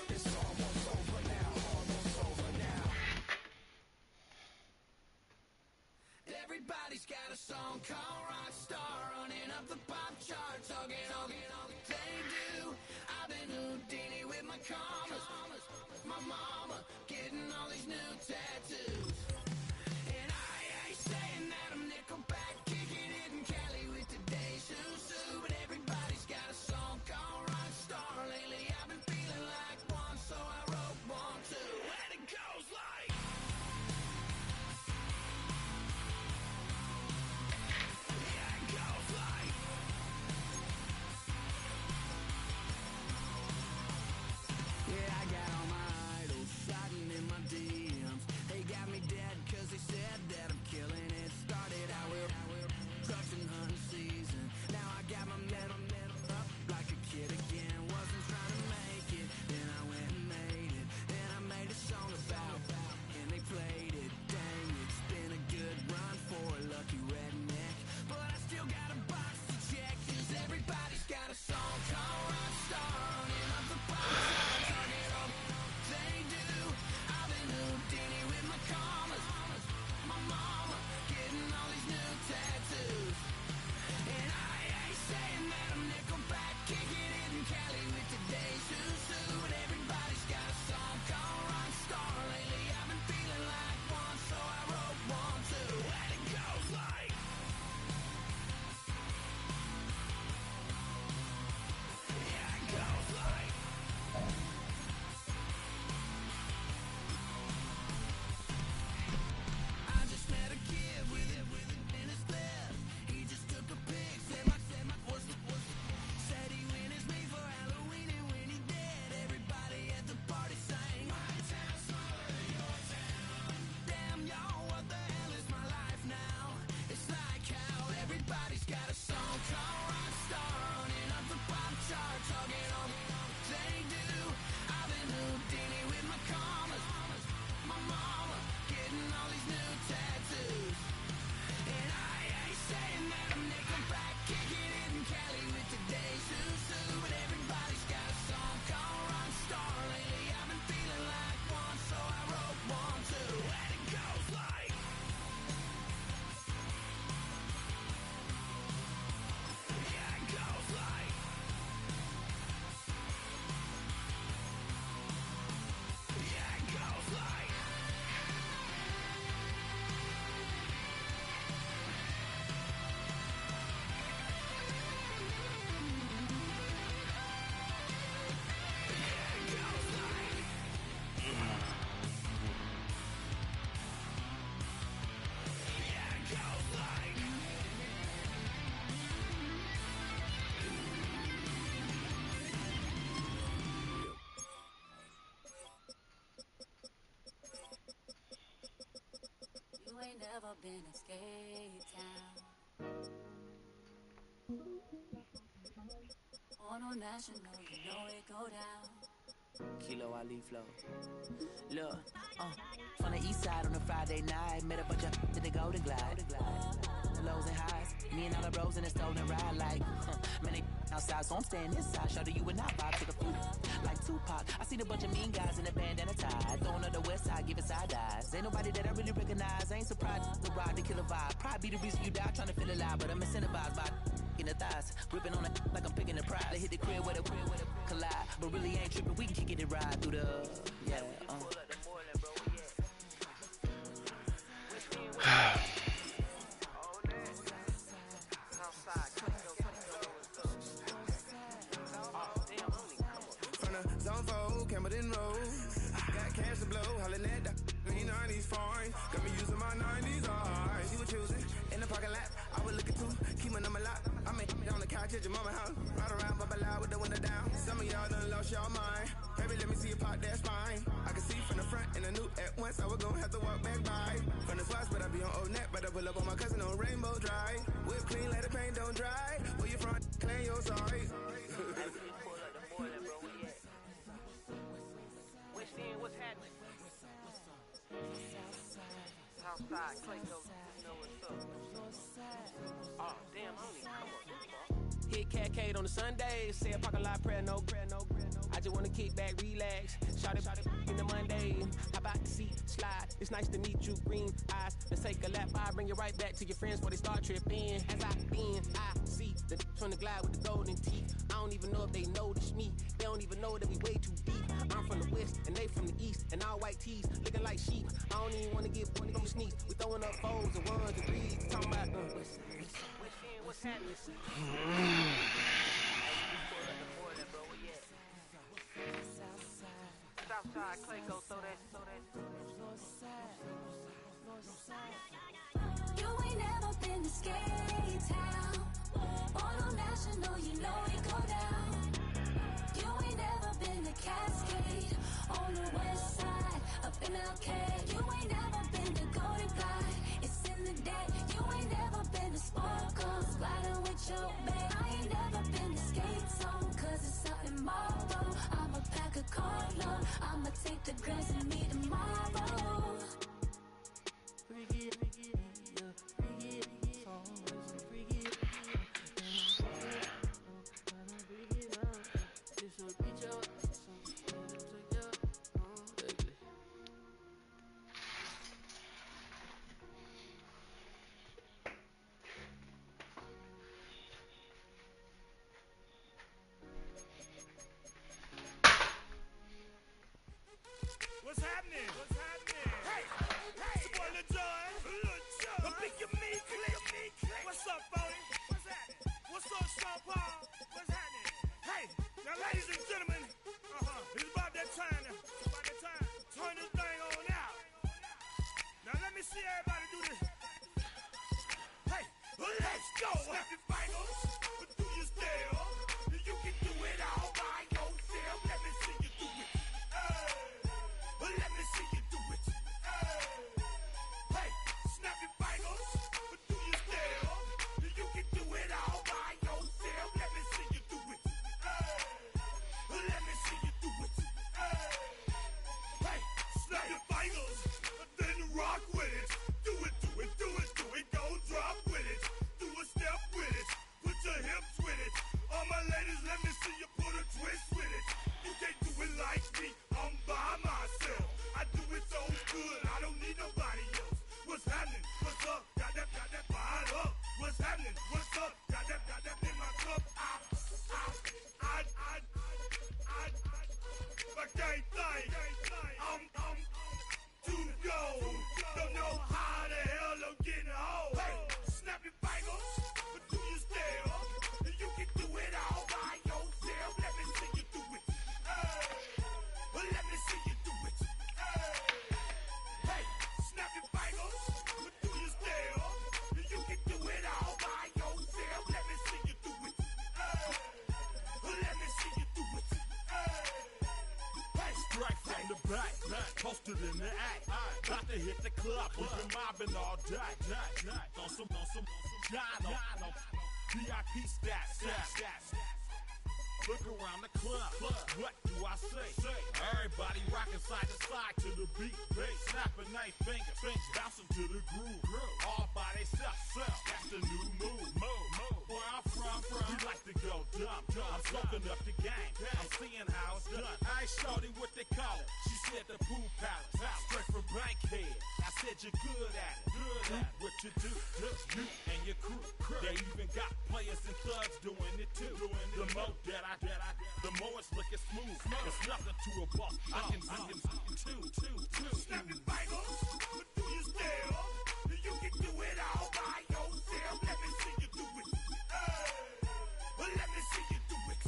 It's almost over now, almost over now. Everybody's got a song called Rockstar, running up the pop charts, hugging all they do. I've been Houdini with my commas, my mama getting all these new tattoos. And I ain't saying that I'm Nickelback, kicking it in Cali with today's Susu, but everybody's got a song called Rockstar. Lately I've been feeling like one, so I wrote one too, and it goes like. Yeah, I got all my idols sliding in my DMs. They got me dead cause they said that I'm killing it. Started out with trucks and hunting season. Now I got my metal up like a kid again. Wasn't trying to make it, then I went and made it. Then I made a song about and they played it. Dang, it's been a good run for a lucky redneck, but I still got a box to check. Cause everybody's got a song called Rockstar, running up the pop charts, target all they do. I've been Houdini with my commas, my mama getting all these new tattoos. And I ain't saying that I'm Nickelback, kicking it in Cali with today's Susu, but everybody's got a song called Rockstar. Lately I've been feeling like one, so I wrote one too, and it goes like. Yeah, it goes like. I just met a kid with it in his clip. He just took a pic, said my was said he went as me for Halloween, and when he did, everybody at the party sang. My town's smaller than your town. Damn, y'all, what the hell is my life now? It's like how everybody's got a song called Rockstar, running up the pop charts, hugging all they do. I've been Houdini with my commas, my mama getting all these new tattoos. And I ain't saying that I'm Nickelback, kicking it in Cali with today's Susu, but everybody's got a song called Rockstar. Lately I've been feeling like one, so I wrote one too, and it goes like. Yeah, it goes like. Yeah, it goes like. You ain't never been in Skate Town. On national, you know it go down. Kilo Ali flow. Look, from the east side on a Friday night, met a bunch of in the Golden Glide. The lows and highs, me and all the bros in the stolen ride like, man, they outside, so I'm staying inside. Show you and I vibe to the food like Tupac. I seen a bunch of mean guys in the band and a tie, throwing up the west side, giving side eyes. Ain't nobody that I really recognize. I ain't surprised to ride the killer vibe. Probably be the reason you die trying to feel alive, but I'm incentivized by in the thighs, ripping on it like I'm picking the prize. They hit the crib with a collide, but really ain't tripping. We can kick it and ride through the From the zone 4, Campbellton Road. Got cash to blow, hollering at the green 90s foreign. Got me using my 90s eyes. She was choosing in the parking lot. I was looking too, keep my number locked. I'm on the couch at your mama house. Ride around, bubble loud with the window down. Some of y'all done lost y'all mind. Baby, let me see you pop that spine. I can see from the front and I knew at once I was gonna have to walk back by. From the spots, but I be on Old Neck. But I pull up on my cousin on Rainbow Drive. Whip clean, let the paint don't dry. Where you from? Claim your sorry. What's happening? Southside, Clayco, you know what's up. Oh, damn, I don't even come on. Hit Cat Cade on the Sunday, say a parking lot prayer, no. I just wanna kick back, relax. Shout it in the Monday. How about the seat slide? It's nice to meet you, green eyes. Let's take a lap. I bring you right back to your friends before they start tripping. As I bend, I see the trying to glide with the golden teeth. I don't even know if they notice me. They don't even know that we way too deep. I'm from the west and they from the east, and all white tees looking like sheep. I don't even wanna get one of you sneak. We throwing up foes and ones and threes. Talking about what's happening? Southside, Clayco, throw that. You ain't never been to Skate Town. On a national, you know it go down. You ain't never been to Cascade. On the west side, up in Arcade. You ain't never been to Golden Glide. It's in the day. You ain't never been to Sparkle. Sliding with your babe. I ain't never been to Skate Zone, cause it's out in Marlboro. I'ma pack a carload. I'ma take the grass and meet tomorrow. What's happening? Hey, it's your boy Lil John. Don't pick your meat click. What's up, Bodie? What's happening? What's up, Sean Paul? What's happening? Hey, now ladies and gentlemen, it's about that time now. Turn this thing on out. Now let me see everybody do this. Hey, let's go. Snap your fingers, but do you still? You can do it all by yourself. Let me see you do it. Let me see you do it. Hey, snap your fingers, but do you still? You can do it all by yourself. Let me see you do it. Let me see you do it. Hey, snap your fingers, then rock with it. Do it. Go drop with it. Do a step with it. Put your hips with it. All my ladies, let me see you put a twist with it. You can't do it like me. I'm by myself. I do it so good, I don't need nobody else. What's happening? What's up? Got that fired up. What's happening? What's up? Got that in my cup. I can't think. I'm too go. Don't know how the hell I'm getting home. Hey, snap your fingers, but do you still? You can do it all by yourself. Let me see you do it. Let me see you do it. Hey, snap your fingers, but do you still? You can do it all by yourself. Let me see you do it. Let me see you do it. Hey, Strike from the back, posted in the act. About to hit the club, we've been mobbing all day. On some John, VIP stats. Look around the club, what do I say? Everybody rocking side to side to the beat. Snapping their fingers, bouncing to the groove. All by themselves, that's the new move. Where I'm from, we like to go dumb. I'm soaking up the game, I'm seeing how it's done. I ain't shorty what they call it. She said the pool palace, straight from Bankhead. I said you're good at it. What you do, you and your crew. They even got players and thugs doing it too. The more the more it's looking smooth. It's nothing to a buck. I can two. snap your fingers, but do you still? You can do it all by yourself. Let me see you do it. Let me see you do it.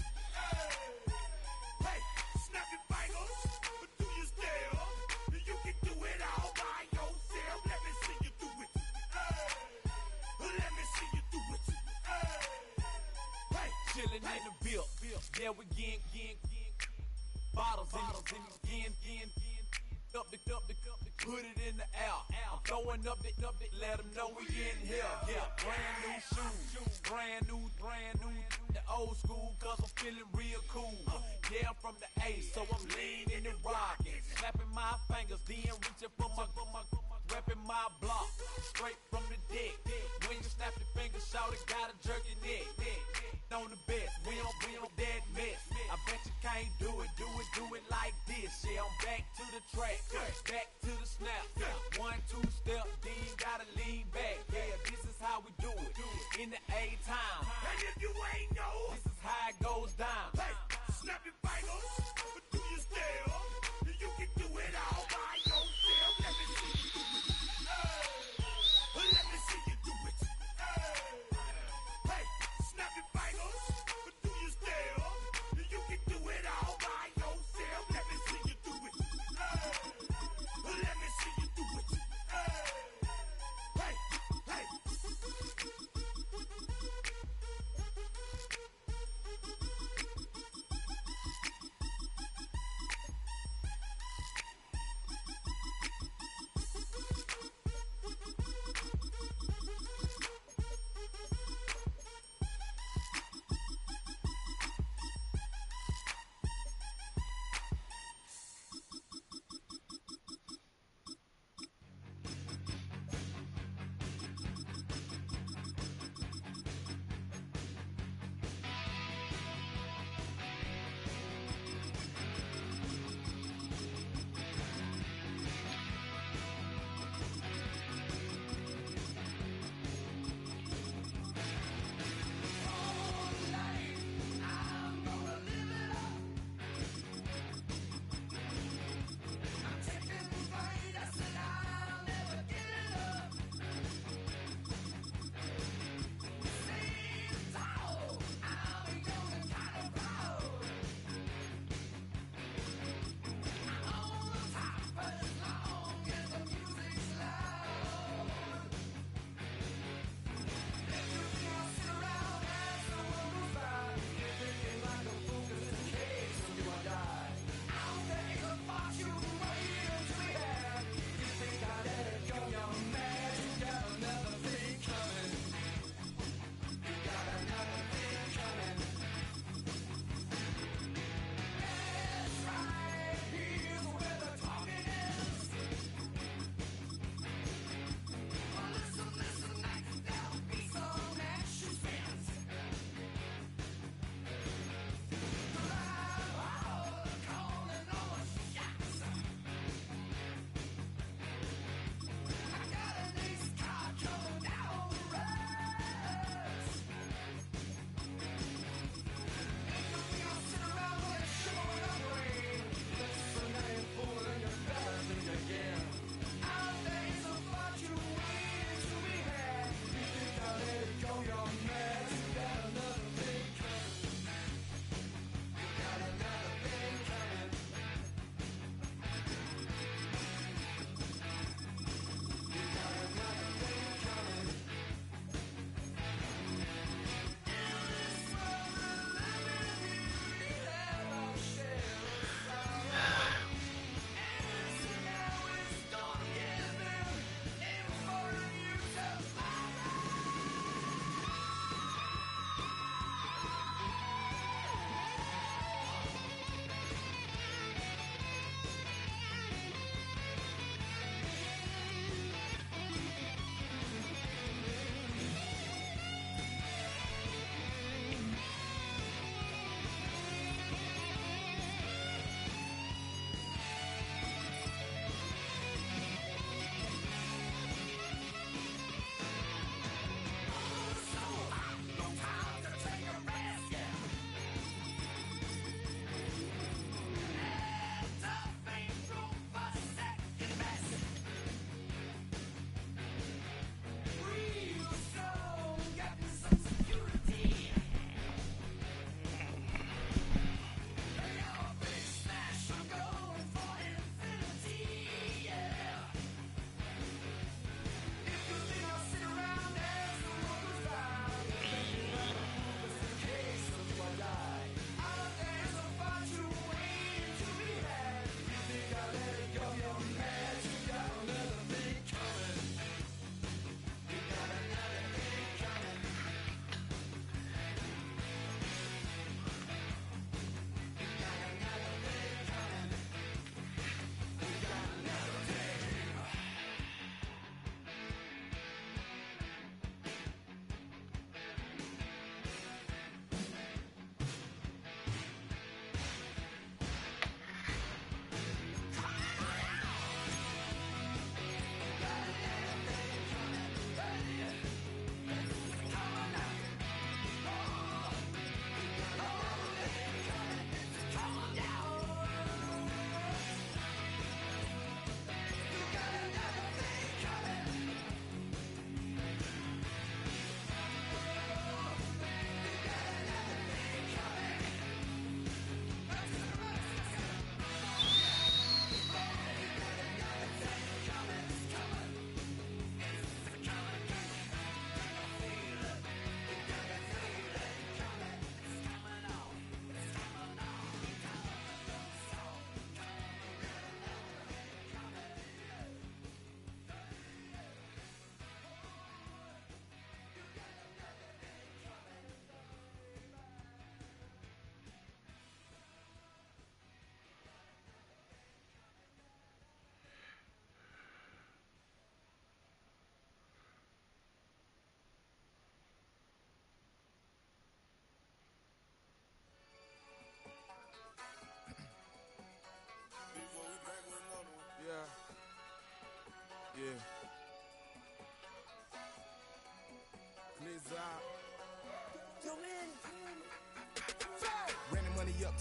Hey, snap your fingers, but do you still? You can do it all by yourself. Let me see you do it. Let me see you do it. Hey, Chillin' in the bill. Yeah, we again. Bottles in again. Up the put it in the air. I'm throwing up the, let them know we in here. Yeah, brand new shoes, brand new. The old school, cause I'm feeling real cool. Yeah, I'm from the A, so I'm leaning and rocking. Snapping my fingers, then reaching for my repping my block. Straight from the deck. When you snap your fingers, shout it, gotta jerk your neck. On the best, we don't dead mess. I bet you can't do it. track. Back to the snap. 1, 2 step, then you gotta lean back. Yeah, this is how we do it. In the A-Town. And if you ain't know, This is how it goes down. hey, snap your fingers, but do your step. You can do it all by yourself. Let me see you do it. Let me see you do it. Hey, snap your fingers, but do your step. You can do it all by yourself. Let me see you do it.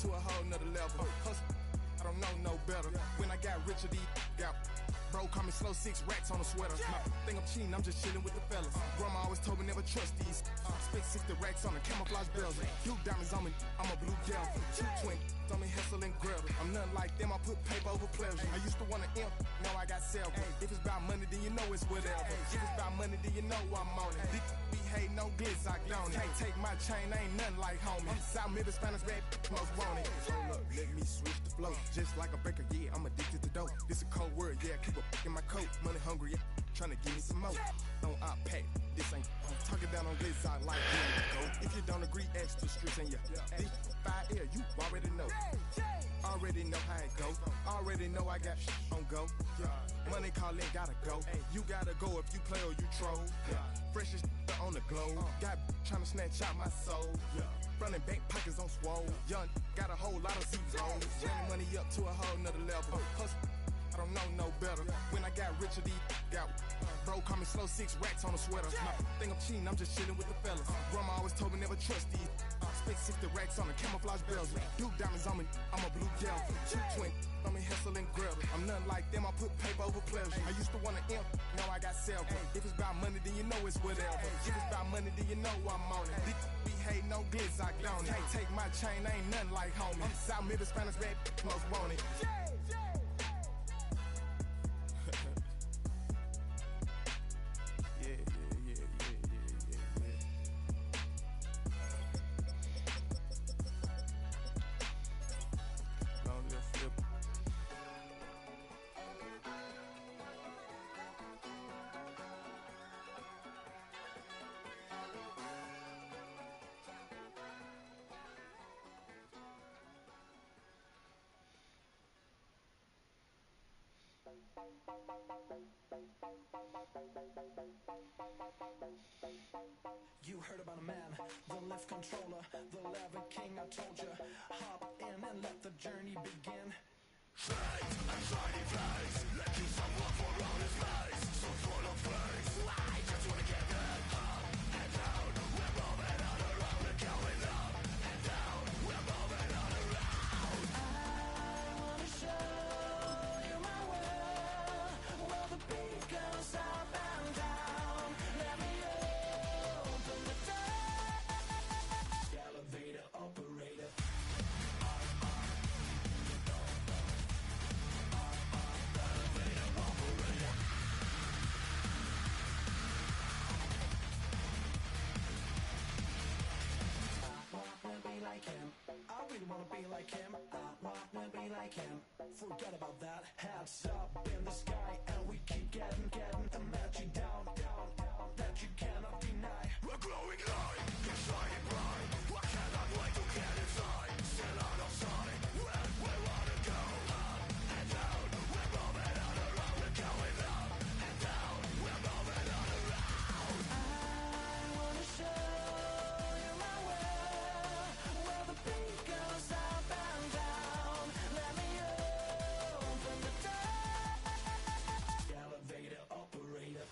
to a whole nother level. Hustle, I don't know no better. When I got richer, these got bro, call me slow 6 racks on a sweater. Think I'm cheating, I'm just chilling with the fellas. Grandma always told me never trust these. Spent 60 racks on a camouflage bells. Blue diamonds on me, I'm a blue gel. 2 twin on me, hustle and grab. I'm nothing like them, I put paper over pleasure. I used to want to imp, now I got several. If it's about money, then you know it's whatever. If it's about money, then you know I'm on it. Be hate no glitz, I don't it. Take my chain, ain't nothing like homie. South Middle Spanish bad, most want it. Hold up, let me switch the flow. Just like a baker, yeah, I'm addicted to dope. This a cold word, yeah, keep a in my coat. Money hungry, yeah, tryna give me some more. On I pack, this ain't talking down on glitz, I like it. If you don't agree, ask the streets and this 5 air, you already know. Already know how it go. Already know I got on go. Money calling, gotta go. You gotta go if you play or you troll. Freshest on the globe. Got tryna snatch out my soul. Running bank pockets on swole. Young, got a whole lot of zeros. Running money up to a whole nother level. Hustle, I don't know no better. When I got richer, these got bro, call me slow 6 racks on a sweater. Think I'm cheating, I'm just chilling with the fellas. Grandma always told me never trust these. Spent 60 racks on a camouflage bells. Blue diamonds on me, I'm a blue gel. 2 twin on me, hustle and grab. I'm nothing like them, I put paper over pleasure. I used to want to imp, now I got several. If it's about money, then you know it's whatever. If it's about money, then you know I'm on it. Be hate no glitz, I don't it. Take my chain, ain't nothing like homie. South Middle Spanish bad, most want it. You heard about a man, the lift controller, the lever king, I told you. Hop in and let the journey begin. Straight and shiny face, letting someone for all his face. So full of face, I just wanna get that up and down. We're moving on around, we're going up and down. We're moving on around. I wanna show you my world, where the beat goes up and down. Let me open the door. Elevator operator. Like him, I really wanna be like him. I wanna be like him. Forget about that. Hats up in the sky, and we keep getting the magic down, that you cannot deny. We're glowing light, it's shining bright. I cannot wait to get inside. Still out of sight, where we wanna go. Up and down, we're moving on around. We're going up and down, we're moving on around. I wanna show you my world, where the beat goes up and down. Let me open the door. Elevator operator.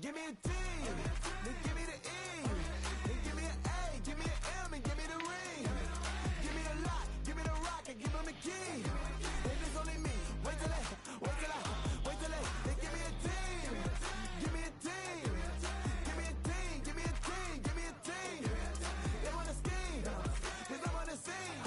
Give me a T, then give me the E, then give me an A, give me an M, and give me the ring. Give me the lock, give me the rock, and give them the key. And it's only me. Wait till they, they give me a team. Give me a team. Give me a team, give me a team, give me a team. They wanna scheme, cause I wanna sing.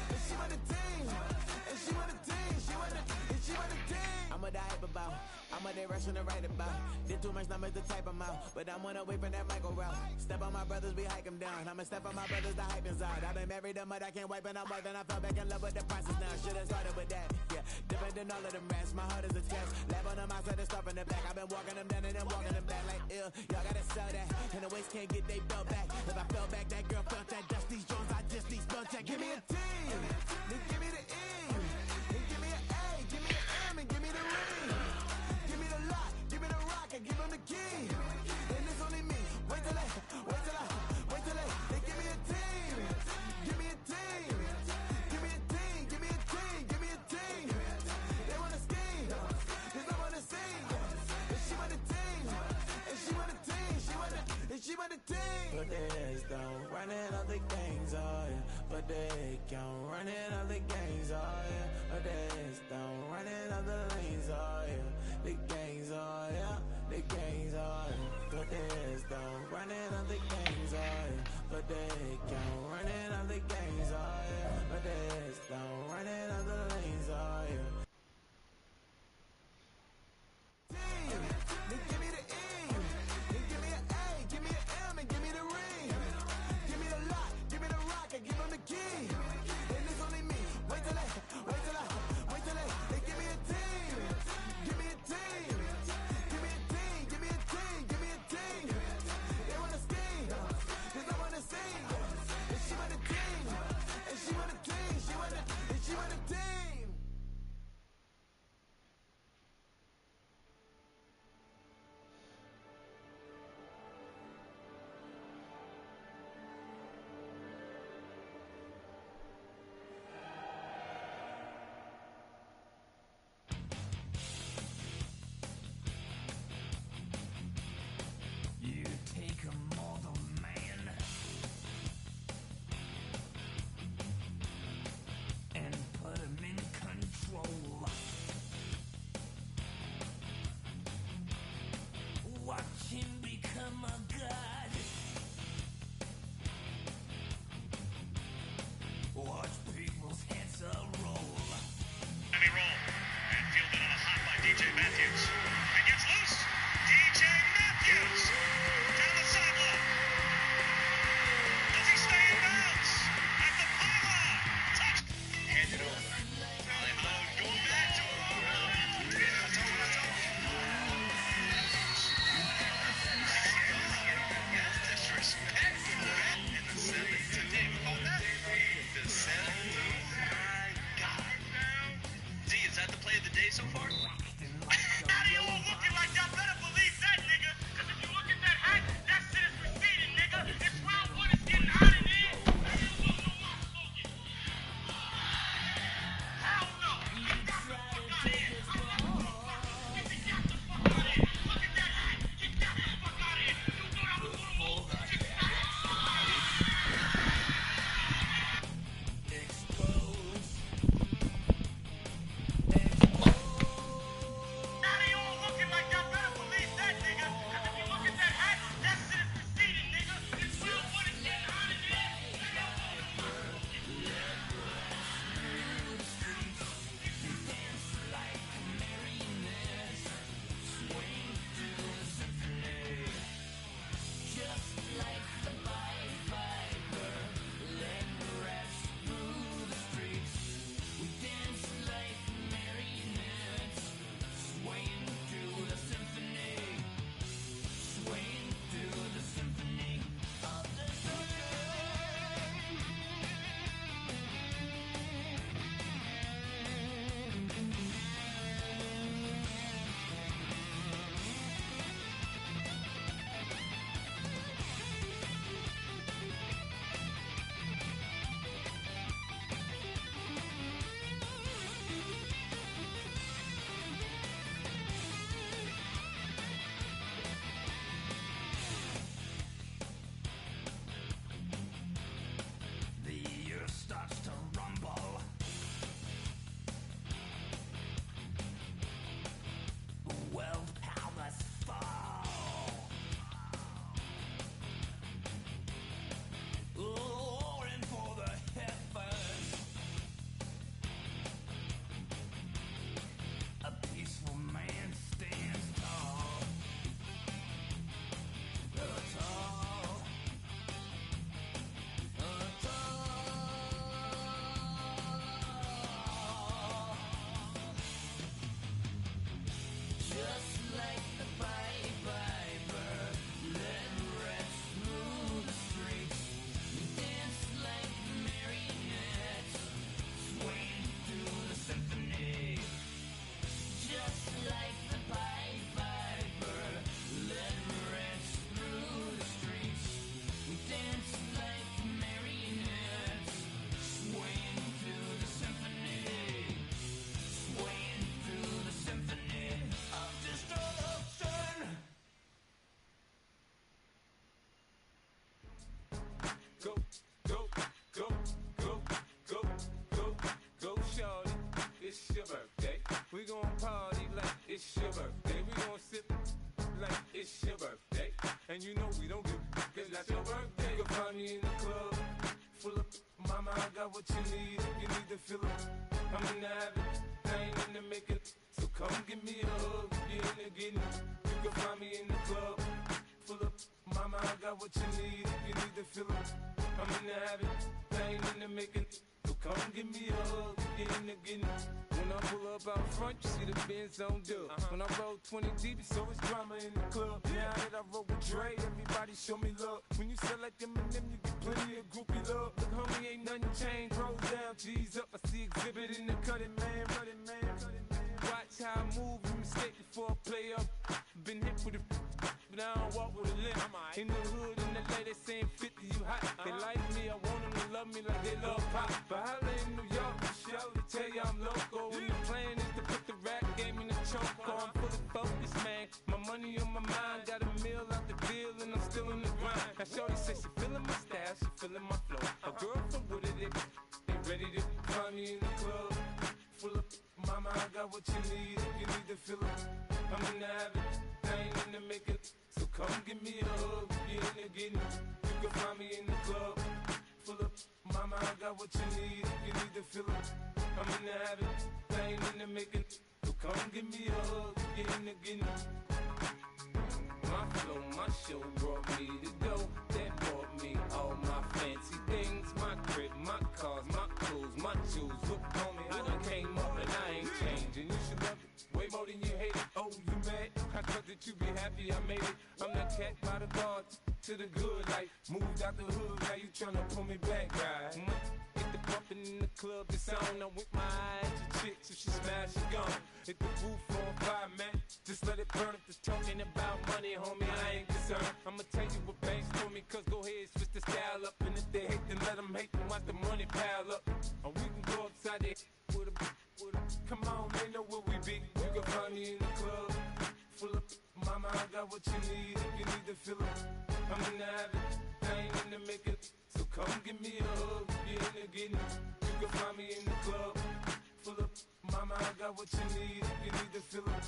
And she want a team, and she want a team, and she want a team. I'm a hype about, I'm a direction to write about. Did too much numbers to type them out, but I'm one away from that Michael route. Step on my brothers, we hike them down. I'ma step on my brothers, the hype is out. I've been married them, but I can't wipe and I'm wiping. I fell back in love with the process now. Should've started with that, yeah. Different than all of them rats, my heart is a test. Lab on them outside and stuff in the back. I've been walking them down and then walking them back like ill. Y'all gotta sell that, and the waist can't get they belt back. If I fell back, that girl felt that. Dust these Jones, I just these belt check. Give me a team, then give me the E, then give me an A, give me an M, and give me the ring. Give me the lock, give me the rock, and give them the key. And it's only me. Wait till they give me a team. Give me a team. Give me a team. Give me a team. Give me a team. They wanna scheme, cause I wanna sing. And she want a team. And she want a team. She want a team. But they don't running all the gangs, oh yeah. But they can't running all the gangs, oh yeah. But they don't running all the lanes, oh yeah. The gangs, oh yeah. The gangs, oh yeah. But they don't running all the gangs, oh yeah. But they can't running all the gangs, oh yeah. But they don't running all the lanes, oh yeah. Then give me the E, then give me an A, give me an M, and give me the ring. Give me the lock, give me the rock, and give them the key. And it's only me. Wait till they give me a team. Give me a team. Give me a team, give me a team, give me a team. They wanna scheme, cause I wanna sing. And what you need if you need to feel it. I'm in the habit, I ain't in the making. So come give me a hug if you're in the getting it. You can find me in the club, full up. Mama, I got what you need if you need to feel it. I'm in the habit, I ain't in the making. So come give me a hug if you're in the getting it. When I pull up out front, you see the Benz on dub. When I roll 20 deep, it's always drama in the club. Now that I roll with Dre, everybody show me love. When you sell like them and them, you get plenty of groupie love. Look, homie, ain't nothing changed. Rolls down, G's up. I see exhibit in the cutting, man. Running, man. Watch how I move, you mistake before I play up. Been hit with a but I don't walk with a limp. In the hood, in the lady saying 50, you hot. They like me, I want them to love me like they love pop. But holla in New York, show to tell you I'm local. And the plan is to put the rap game in the choke. I'm fully focused, man. My money on my mind, got a meal out the deal, and I'm still in the grind. Now shorty says she feeling my style, she feeling my flow. A girl from Wooded, they ready to find me in the club. Full of mama, I got what you need if you need to feel it. I'm in the habit, I ain't in the making. So come give me a hug if you're in the getting it. You can find me in the club, full of mama, I got what you need if you need to feel it. I'm in the habit, I ain't in the making. So come give me a hug if you're in the getting it. My flow, my show brought me to go. That brought me all my fancy things. My crib, my cars, my clothes, my shoes. Look, homie, I done came up and I ain't changing. You should love it way more than you hate it. Oh, you mad? I thought that you be happy I made it. I'm that cat by the bar to the good life. Moved out the hood, now you tryna pull me back, right? Hit the bumpin' in the club, it's on. I'm with my eyes to chicks, if she smash, she gone. Hit the roof on fire, man. Just let it burn. If it's talking about money, homie, I ain't concerned. I'ma tell you what banks told me, cause go ahead, switch the style up. And if they hate, then let them hate, then watch the money pile up. Or we can go upside there with a come on, they know where we be. You can find me in the club, full of mama, I got what you need if you need to feel it. I'm in the habit, I ain't in the making. So come give me a hug if you're in the getting it. You can find me in the club, full of mama, I got what you need if you need to feel it.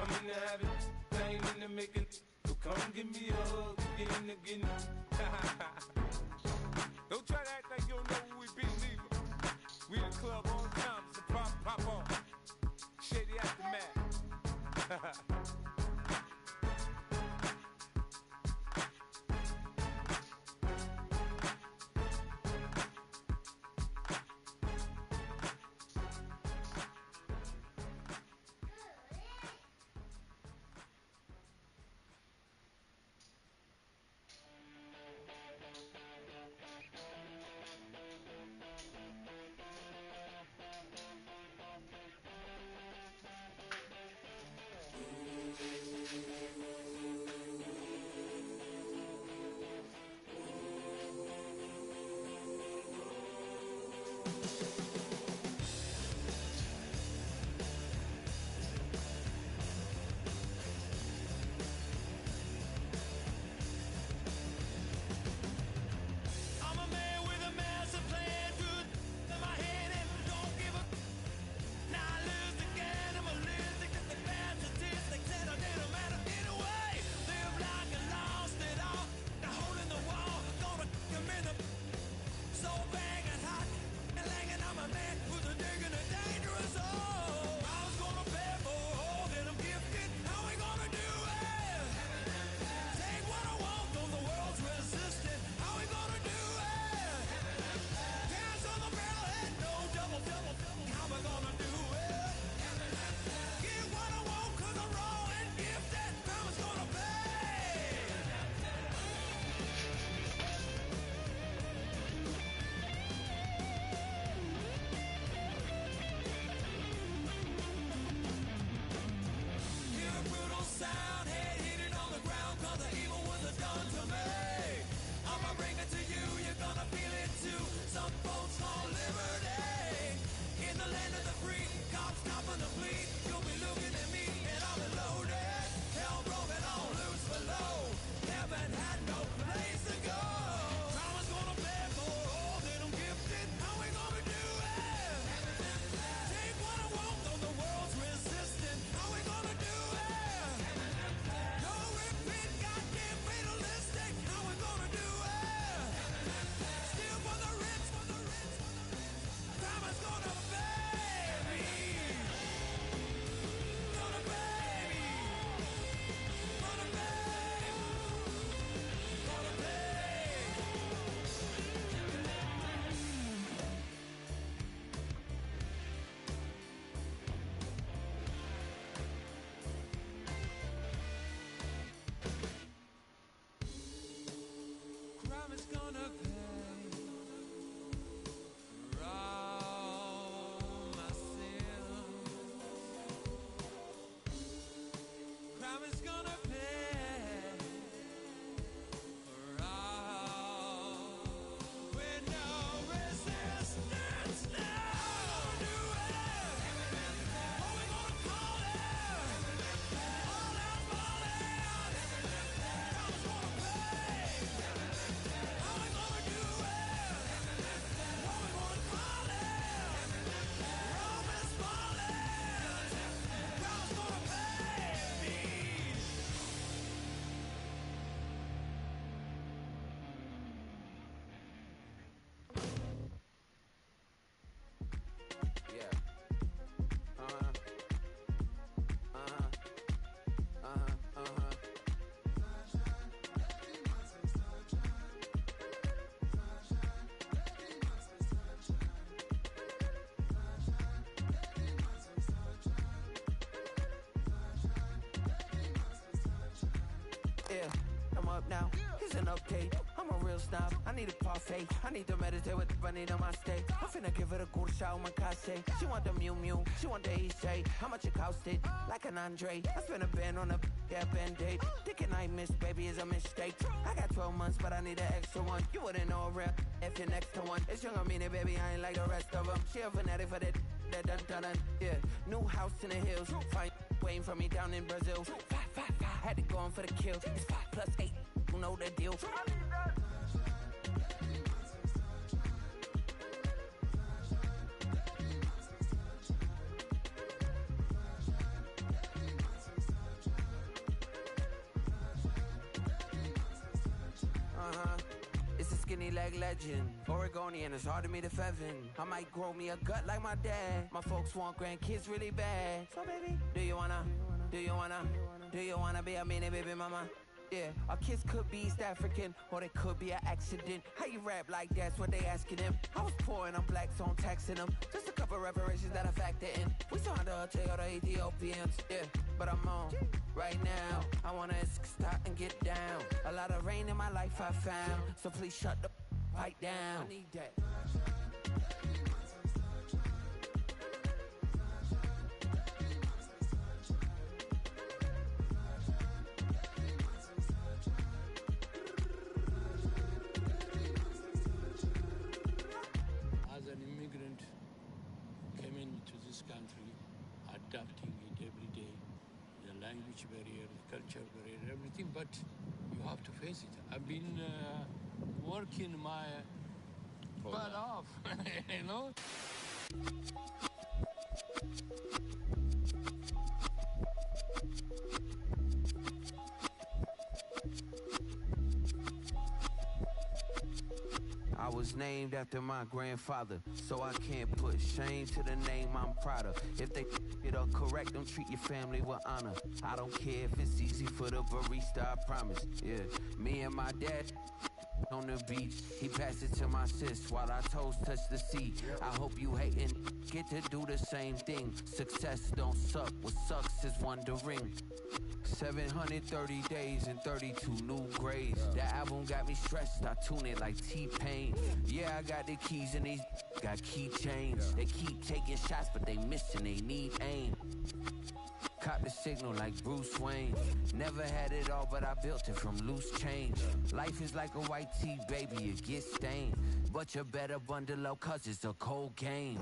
I'm in the habit, I ain't in the making. So come give me a hug if you're in the getting it. Don't try to act like you don't know who we be, neither. We the club all the time, so pop on. Shady Aftermath. now. Here's an update. I'm a real snob. I need a parfait. I need to meditate with the bunny on my steak. I'm finna give it a good shot with my casse. She want the Mew Mew. She want the EJ. How much it costed? Like an Andre. I spent a band on a that band-aid. Thinking I missed, baby, is a mistake. I got 12 months, but I need an extra one. You wouldn't know a rep if you're next to one. It's young, I mean it, baby, I ain't like the rest of them. She a fanatic for that dun dun dun. Yeah, new house in the hills. Fine, waiting for me down in Brazil. 5, 5, 5, had to go on for the kill. It's 5 plus 8, you know the deal. It's a skinny leg legend, Oregonian, it's hard to meet a Fevin. I might grow me a gut like my dad. My folks want grandkids really bad. So baby, do you wanna be a mini baby mama? Yeah, our kids could be East African, or they could be an accident. How you rap like that's what they asking him? I was poor and I'm black, so I'm taxing them. Just a couple reparations that I factor in. We saw the Toyota Ethiopians, yeah, but I'm on right now. I wanna stop and get down. A lot of rain in my life I found, so please shut the pipe down. I need that. As an immigrant, came into this country, adapting it every day, the language barrier, the culture barrier, everything, but you have to face it. I've been working my butt off, you know? I was named after my grandfather, so I can't put shame to the name I'm proud of. If they it up correct, don't treat your family with honor. I don't care if it's easy for the barista, I promise. Yeah, me and my dad on the beach, he passed it to my sis while our toes touch the sea. I hope you hatin' get to do the same thing. Success don't suck, what sucks is wondering. 730 days and 32 new grades. That album got me stressed, I tune it like T-Pain. Yeah, I got the keys and these got keychains. They keep taking shots, but they missing, they need aim. Caught the signal like Bruce Wayne. Never had it all, but I built it from loose change. Life is like a white tee, baby, it gets stained. But you better bundle up, cause it's a cold game.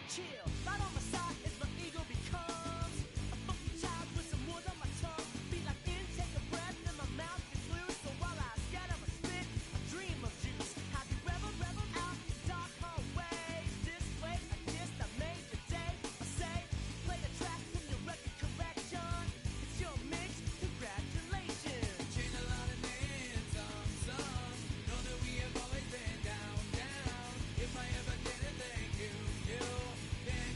Chill, right on my side as my ego becomes a funky child with some wood on my tongue. Be like in, take a breath, and my mouth gets loose. So while I scatter my spit, I dream of juice. Have you rebel out the dark hallways? This way, I guess I made the day. I say, play the track from your record collection. It's your mix, congratulations. Change a lot of names, some know that we have always been down. If I ever didn't thank you, then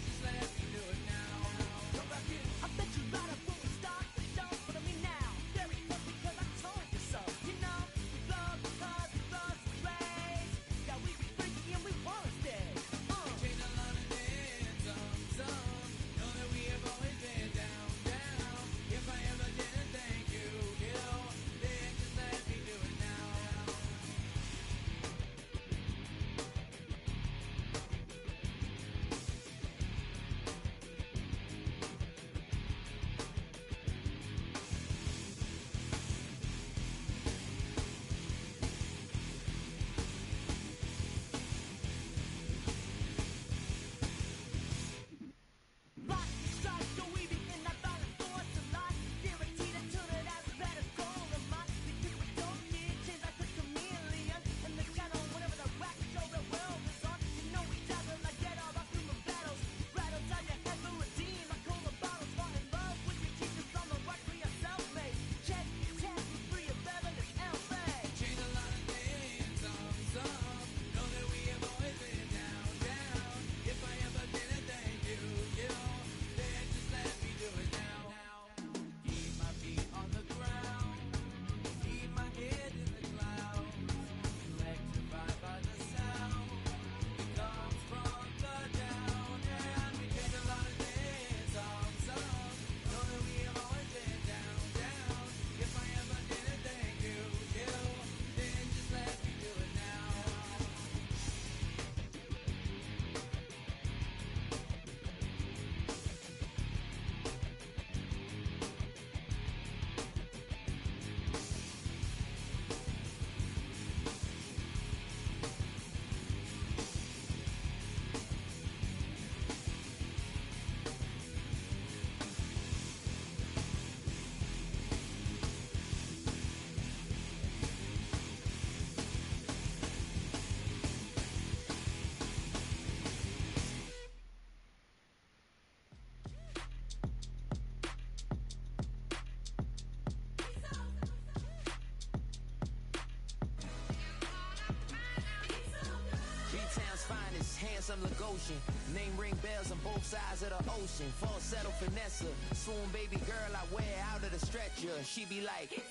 handsome Lagosian. Name ring bells on both sides of the ocean. Falsetto finesse, swoon baby girl I wear out of the stretcher. She be like,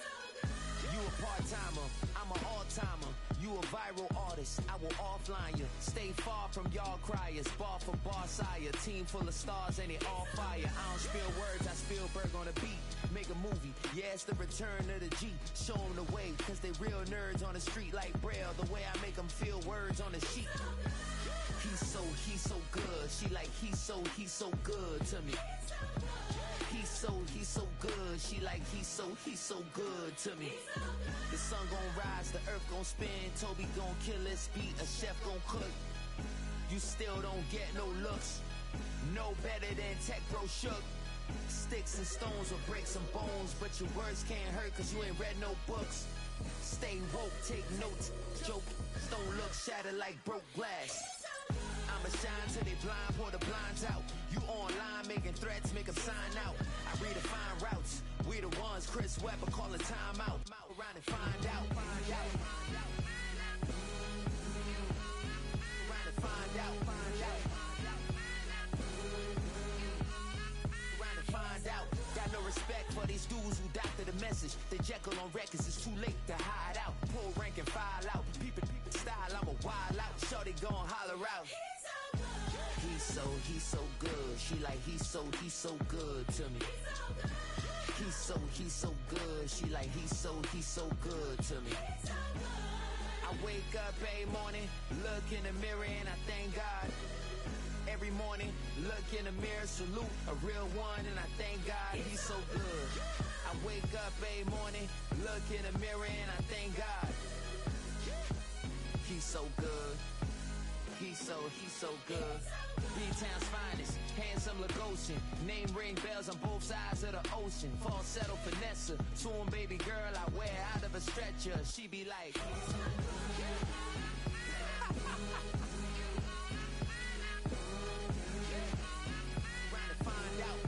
you a part-timer, I'm an all-timer. You a viral artist, I will offline you. Stay far from y'all criers, bar for bar sire. Team full of stars and it all fire. I don't spill words, I Spielberg on a beat. Make a movie, yeah, it's the return of the G. Show them the way, cause they real nerds on the street like Braille. The way I make them feel words on the sheet. He's so good. She like, he's so good to me. He's so good. She like, he's so good to me. The sun gon' rise, the earth gon' spin. Toby gon' kill this beat, a chef gon' cook. You still don't get no looks. No better than Tech Bro Shook. Sticks and stones will break some bones, but your words can't hurt cause you ain't read no books. Stay woke, take notes. Joke, don't look shattered like broke glass. I'ma shine till they blind, pour the blinds out. You online making threats, make 'em sign out. I redefine routes. We the ones Chris Webber call a timeout. Around and find out. Around and find out. Around and find out. Got no respect for these dudes who doctor the message. The Jekyll on records, it's too late to hide out. Pull rank and file out. People style, I'm a wild out. Shorty gon' holler out. He's so good. She like, he's so good to me. He's so good. She like, he's so good to me. I wake up every morning, look in the mirror and I thank God. Every morning, look in the mirror, salute a real one and I thank God he's so good. I wake up every morning, look in the mirror and I thank God. He's so good. He's so good. B-Town's finest, handsome Lagosian. Name ring bells on both sides of the ocean. Falsetto finesse, swoon baby girl I wear out of a stretcher. She be like, trying to find out.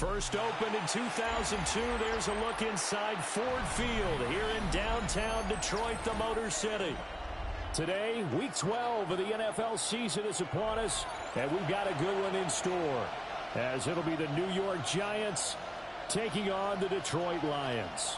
First opened in 2002, there's a look inside Ford Field here in downtown Detroit, the Motor City. Today, Week 12 of the NFL season is upon us, and we've got a good one in store, as it'll be the New York Giants taking on the Detroit Lions.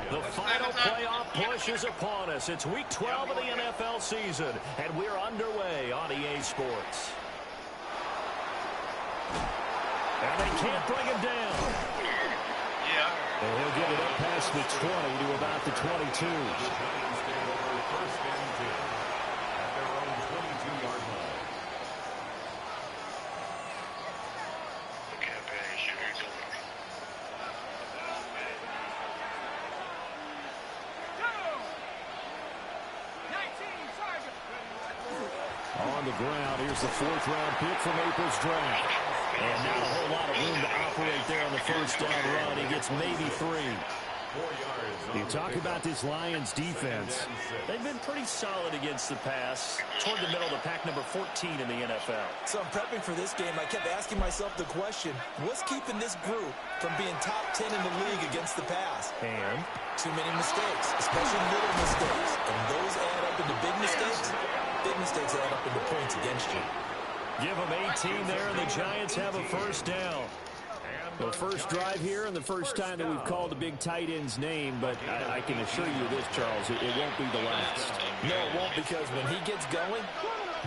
The final playoff push is upon us. It's Week 12 of the NFL season, and we're underway on EA Sports. And they can't bring him down. Yeah. And he'll get it up past the 20 to about the 22. On the ground, here's the fourth-round pick from April's draft. And not a whole lot of room to operate there on the first down run. He gets maybe 3. You talk about this Lions defense. They've been pretty solid against the pass. Toward the middle of the pack, number 14 in the NFL. So I'm prepping for this game. I kept asking myself the question, what's keeping this group from being top 10 in the league against the pass? And? Too many mistakes, especially little mistakes. And those add up into big mistakes. Big mistakes add up into points against you. Give them 18 there, and the Giants have a first down. Well, first drive here, and the first time that we've called a big tight end's name, but I can assure you this, Charles, it won't be the last. No, it won't, because when he gets going,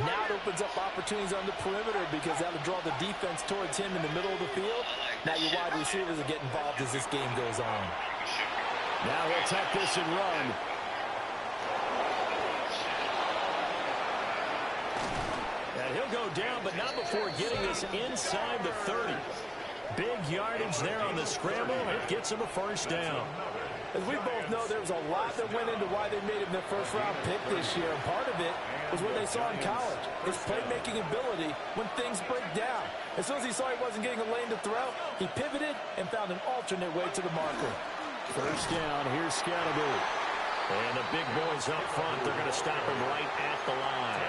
now it opens up opportunities on the perimeter, because that'll draw the defense towards him in the middle of the field. Now your wide receivers will get involved as this game goes on. Now he'll take this and run. And he'll go down, but not before getting this inside the 30. Big yardage there on the scramble. It gets him a first down. As we both know, there was a lot that went into why they made him their first-round pick this year. And part of it was what they saw in college, his playmaking ability when things break down. As soon as he saw he wasn't getting a lane to throw, he pivoted and found an alternate way to the marker. First down, here's Scatterby. And the big boys up front, they're going to stop him right at the line.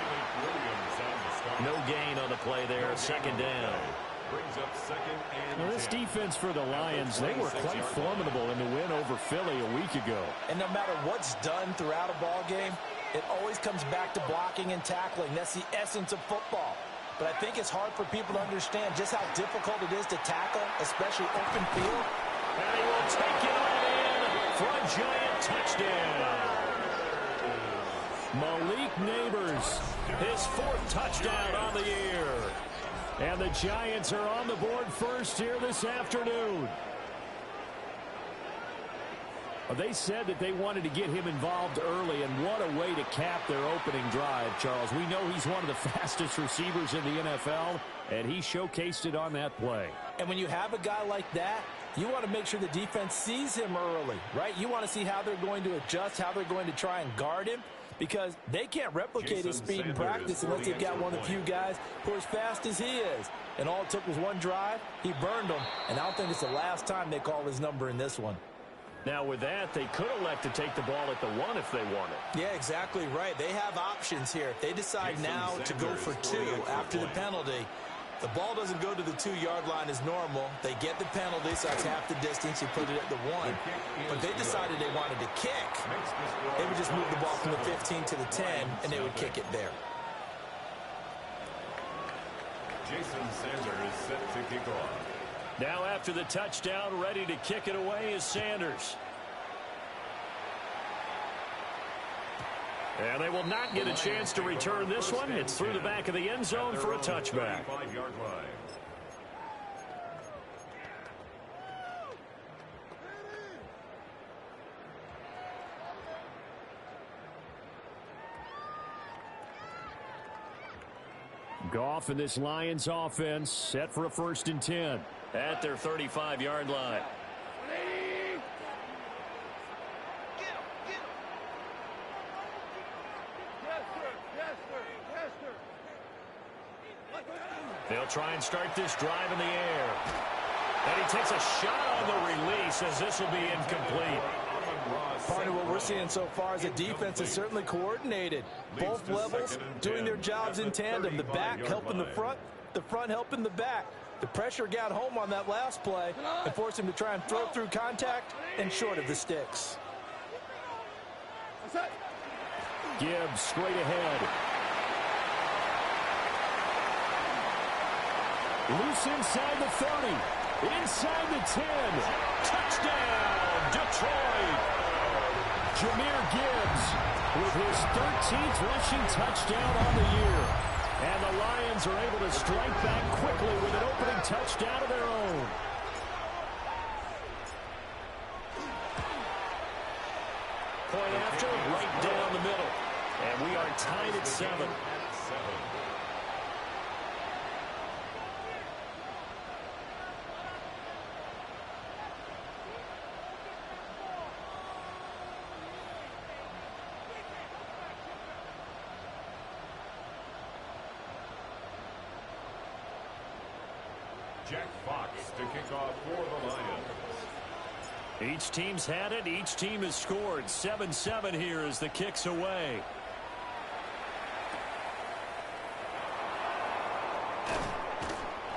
No gain on the play there, second down. Now this defense for the Lions, they were quite formidable in the win over Philly a week ago. And no matter what's done throughout a ball game, it always comes back to blocking and tackling. That's the essence of football. But I think it's hard for people to understand just how difficult it is to tackle, especially open field. And he will take it on in for a Giant touchdown. Malik Neighbors, his 4th touchdown on the year. And the Giants are on the board first here this afternoon. They said that they wanted to get him involved early, and what a way to cap their opening drive, Charles. We know he's one of the fastest receivers in the NFL, and he showcased it on that play. And when you have a guy like that, you want to make sure the defense sees him early, right? You want to see how they're going to adjust, how they're going to try and guard him, because they can't replicate his speed in practice unless they've got one of the few guys who are as fast as he is. And all it took was one drive. He burned them, and I don't think it's the last time they call his number in this one. Now, with that, they could elect to take the ball at the 1 if they wanted. Yeah, exactly right. They have options here. If they decide now to go for 2 after the penalty, the ball doesn't go to the 2-yard line as normal. They get the penalty, so that's half the distance. You put it at the 1. But they decided they wanted to kick. They would just move the ball from the 15 to the 10, and they would kick it there. Jason Sanders is set to kick off. Now after the touchdown, ready to kick it away is Sanders. And they will not get a chance to return this one. It's through the back of the end zone for a touchback. Goff and this Lions offense set for a 1st and 10 at their 35-yard line. They'll try and start this drive in the air. And he takes a shot on the release as this will be incomplete. Part of what we're seeing so far is the defense is certainly coordinated. Both levels doing their jobs in tandem. The back helping the front helping the back. The pressure got home on that last play and forced him to try and throw through contact and short of the sticks. Gibbs straight ahead. Loose inside the 30. Inside the 10. Touchdown, Detroit. Jahmyr Gibbs with his 13th rushing touchdown on the year. And the Lions are able to strike back quickly with an opening touchdown of their own. Point after, right down the middle. And we are tied at 7. Jack Fox to kick off for the Lions. Each team's had it. Each team has scored. 7-7 here as the kick's away.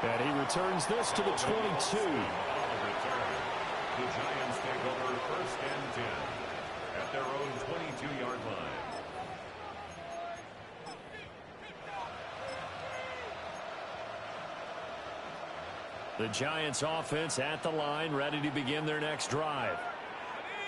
And he returns this to the 22. The Giants take over 1st and 10 at their own 22-yard line. The Giants offense at the line, ready to begin their next drive.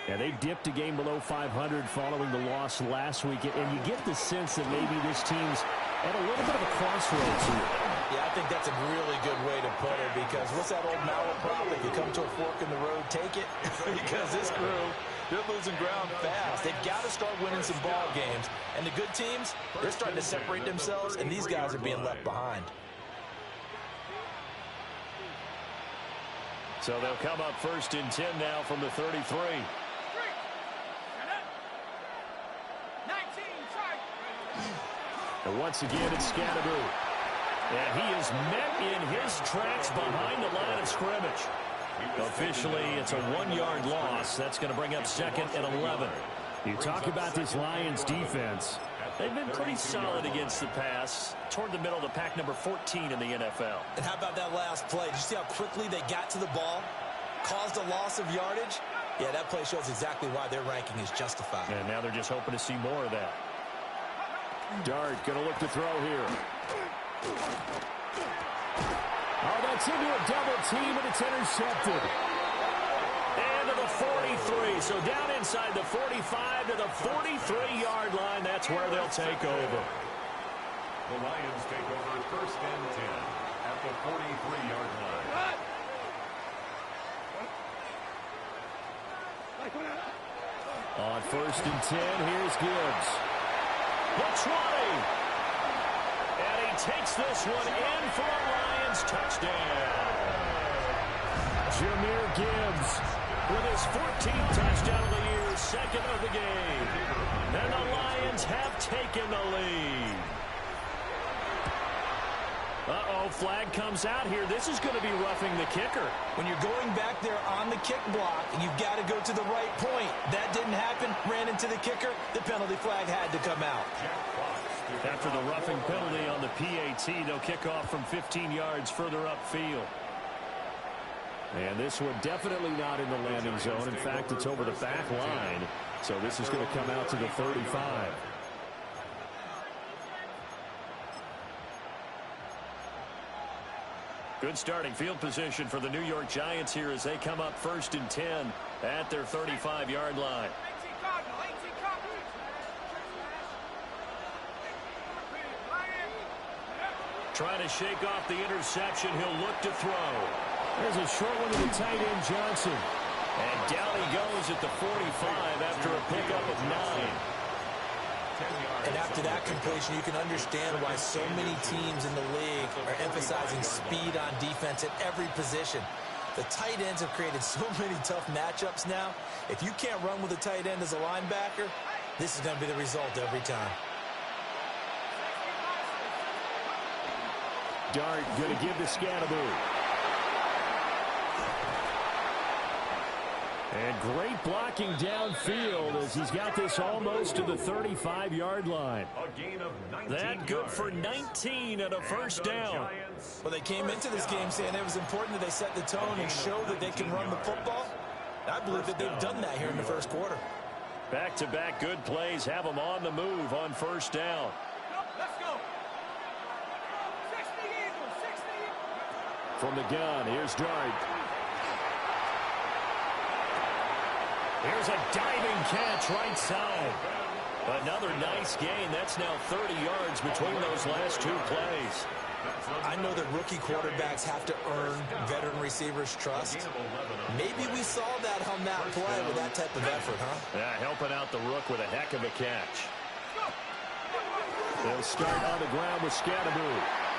And they dipped a game below 500 following the loss last week. And you get the sense that maybe this team's at a little bit of a crossroads here. Yeah, I think that's a really good way to put it, because what's that old malaprop? If you come to a fork in the road, take it. Because this crew, they're losing ground fast. They've got to start winning some ball games. And the good teams, they're starting to separate themselves, and these guys are being left behind. So they'll come up 1st and 10 now from the 33. And once again, it's Scatteroo. And he is met in his tracks behind the line of scrimmage. Officially, it's a 1-yard loss. That's going to bring up 2nd and 11. You talk about this Lions defense. They've been pretty solid against the pass, toward the middle of the pack, number 14 in the NFL. And how about that last play? Did you see how quickly they got to the ball? Caused a loss of yardage? Yeah, that play shows exactly why their ranking is justified. And now they're just hoping to see more of that. Dart going to look to throw here. Oh, that's into a double team, and it's intercepted. And to the 43. So down inside the 45 to the 43-yard line. That's where they'll take over. The Lions take over 1st and 10 at the 43-yard line. On 1st and 10, here's Gibbs. The 20. And he takes this one in for a Lions touchdown. Jahmyr Gibbs with his 14th touchdown of the year, 2nd of the game. And the Lions have taken the lead. Uh-oh, flag comes out here. This is going to be roughing the kicker. When you're going back there on the kick block, you've got to go to the right point. That didn't happen. Ran into the kicker. The penalty flag had to come out. After the roughing penalty on the PAT, they'll kick off from 15 yards further upfield. And this one definitely not in the landing zone. In fact, it's over the back line. So this is going to come out to the 35. Good starting field position for the New York Giants here as they come up 1st and 10 at their 35-yard line. Trying to shake off the interception. He'll look to throw. There's a short one to the tight end, Johnson. And down he goes at the 45 after a pickup of 9. And after that completion, you can understand why so many teams in the league are emphasizing speed on defense at every position. The tight ends have created so many tough matchups now. If you can't run with a tight end as a linebacker, this is going to be the result every time. Dart going to give to Scatterby. And great blocking downfield as he's got this almost to the 35-yard line. A gain of 19 That good for 19 and a first down. Well, they came into this game saying it was important that they set the tone and show that they can run the football. I believe that they've done that here in the first quarter. Back-to-back good plays have them on the move on first down. Let's go. 60 Eagles, 60 Eagles. From the gun, here's Dart. Here's a diving catch right side. Another nice gain. That's now 30 yards between those last two plays. I know that rookie quarterbacks have to earn veteran receivers' trust. Maybe we saw that on that play with that type of effort, huh? Yeah, helping out the rook with a heck of a catch. They'll start on the ground with Scatterby.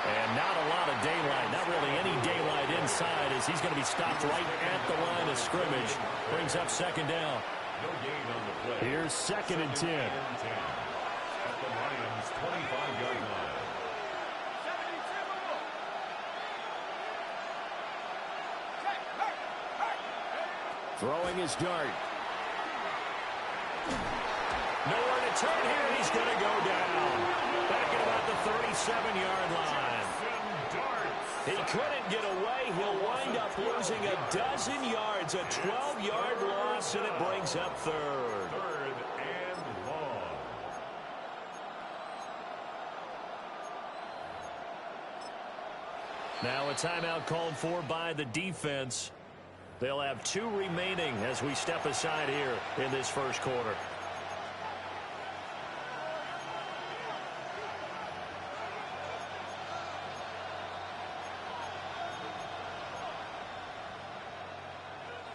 And not a lot of daylight, not really any daylight inside as he's going to be stopped right at the line of scrimmage. Brings up second down. No gain on the play. Here's second and 10. At the Lions' 25-yard line. Throwing his Dart. Nowhere to turn here. He's going to go down. Back at about the 37-yard line. He couldn't get away. He'll wind up losing a dozen yards. A 12-yard loss, and it brings up third. Third and long. Now a timeout called for by the defense. They'll have 2 remaining as we step aside here in this first quarter.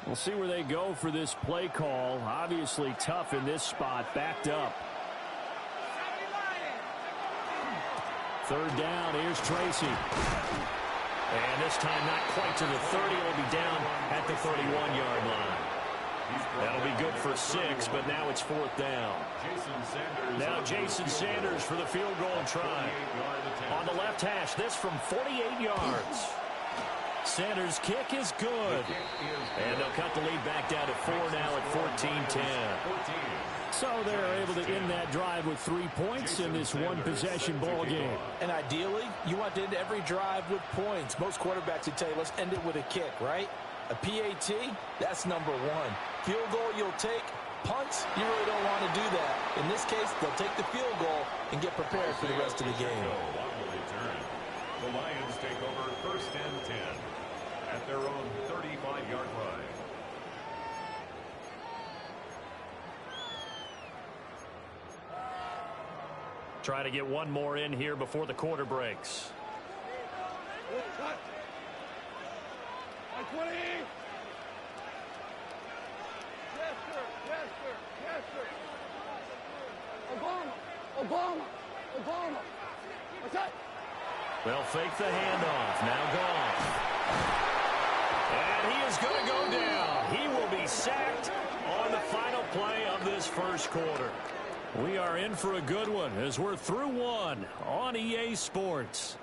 We'll see where they go for this play call. Obviously tough in this spot, backed up. Third down, here's Tracy. And this time not quite to the 30. It'll be down at the 31-yard line. That'll be good for 6, but now it's fourth down. Now Jason Sanders for the field goal try. On the left hash, this from 48 yards. Sanders' kick is good. And they'll cut the lead back down to 4 now at 14-10. So they're able to end that drive with 3 points in this one-possession ball game. And ideally, you want to end every drive with points. Most quarterbacks would tell you, let's end it with a kick, right? A PAT, that's number 1. Field goal you'll take. Punts, you really don't want to do that. In this case, they'll take the field goal and get prepared for the rest of the game. The Lions take over first and 10 at their own 35-yard line. Try to get one more in here before the quarter breaks. 20. Yes, sir. Yes, sir. Yes, sir. Obama. Obama. Obama. What's that? They'll fake the handoff. Now gone. And he is going to go down. He will be sacked on the final play of this first quarter. We are in for a good one as we're through one on EA Sports.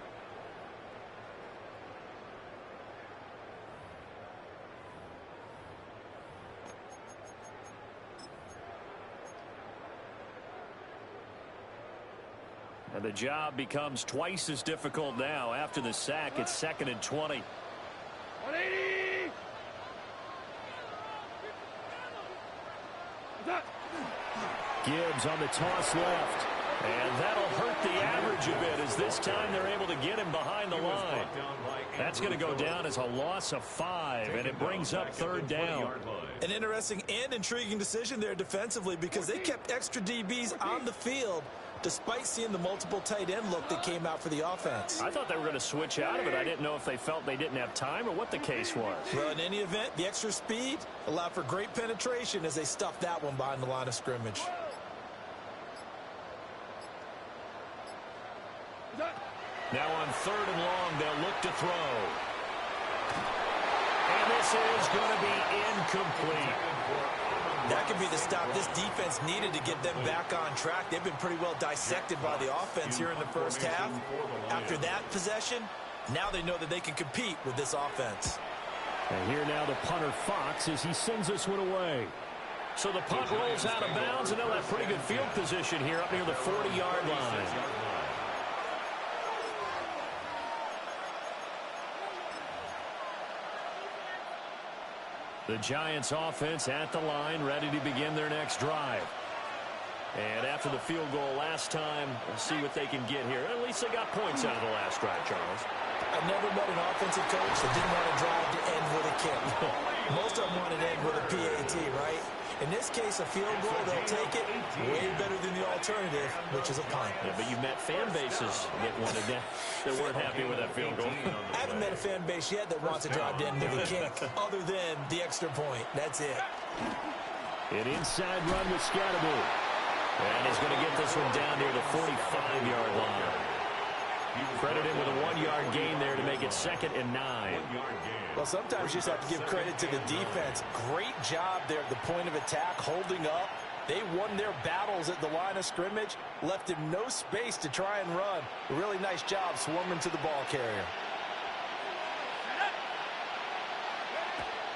And the job becomes twice as difficult now. After the sack, it's 2nd and 20. 180. Gibbs on the toss left. And that'll hurt the average a bit as this time they're able to get him behind the line. That's going to go down as a loss of 5, and it brings up third down. An interesting and intriguing decision there defensively because they kept extra DBs on the field despite seeing the multiple tight end look that came out for the offense. I thought they were going to switch out of it. I didn't know if they felt they didn't have time or what the case was. Well, in any event, the extra speed allowed for great penetration as they stuffed that one behind the line of scrimmage. Now on 3rd and long, they'll look to throw. And this is going to be incomplete. That could be the stop this defense needed to get them back on track. They've been pretty well dissected by the offense here in the first half. After that possession, Now they know that they can compete with this offense. And here now the punter Fox as he sends this one away. So the punt rolls out of bounds, and they'll have pretty good field position here up near the 40-yard line. The Giants offense at the line, ready to begin their next drive. And after the field goal last time, we'll see what they can get here. At least they got points out of the last drive, Charles. I never met an offensive coach that didn't want to drive to end with a kick. Most of them want to end with a PAT, right? In this case, a field goal, they'll take it way better than the alternative, which is a punt. Yeah, but you met fan bases that wanted that weren't happy with that field goal. I haven't met a fan base yet that wants to drive to end with a kick, other than the extra point. That's it. An inside run with Scatterbull. And he's going to get this one down near the 45-yard line. Credit him with a 1-yard gain there to make it 2nd and 9. Well, sometimes you just have to give credit to the defense. Great job there at the point of attack, holding up. They won their battles at the line of scrimmage, left him no space to try and run. A really nice job swarming to the ball carrier.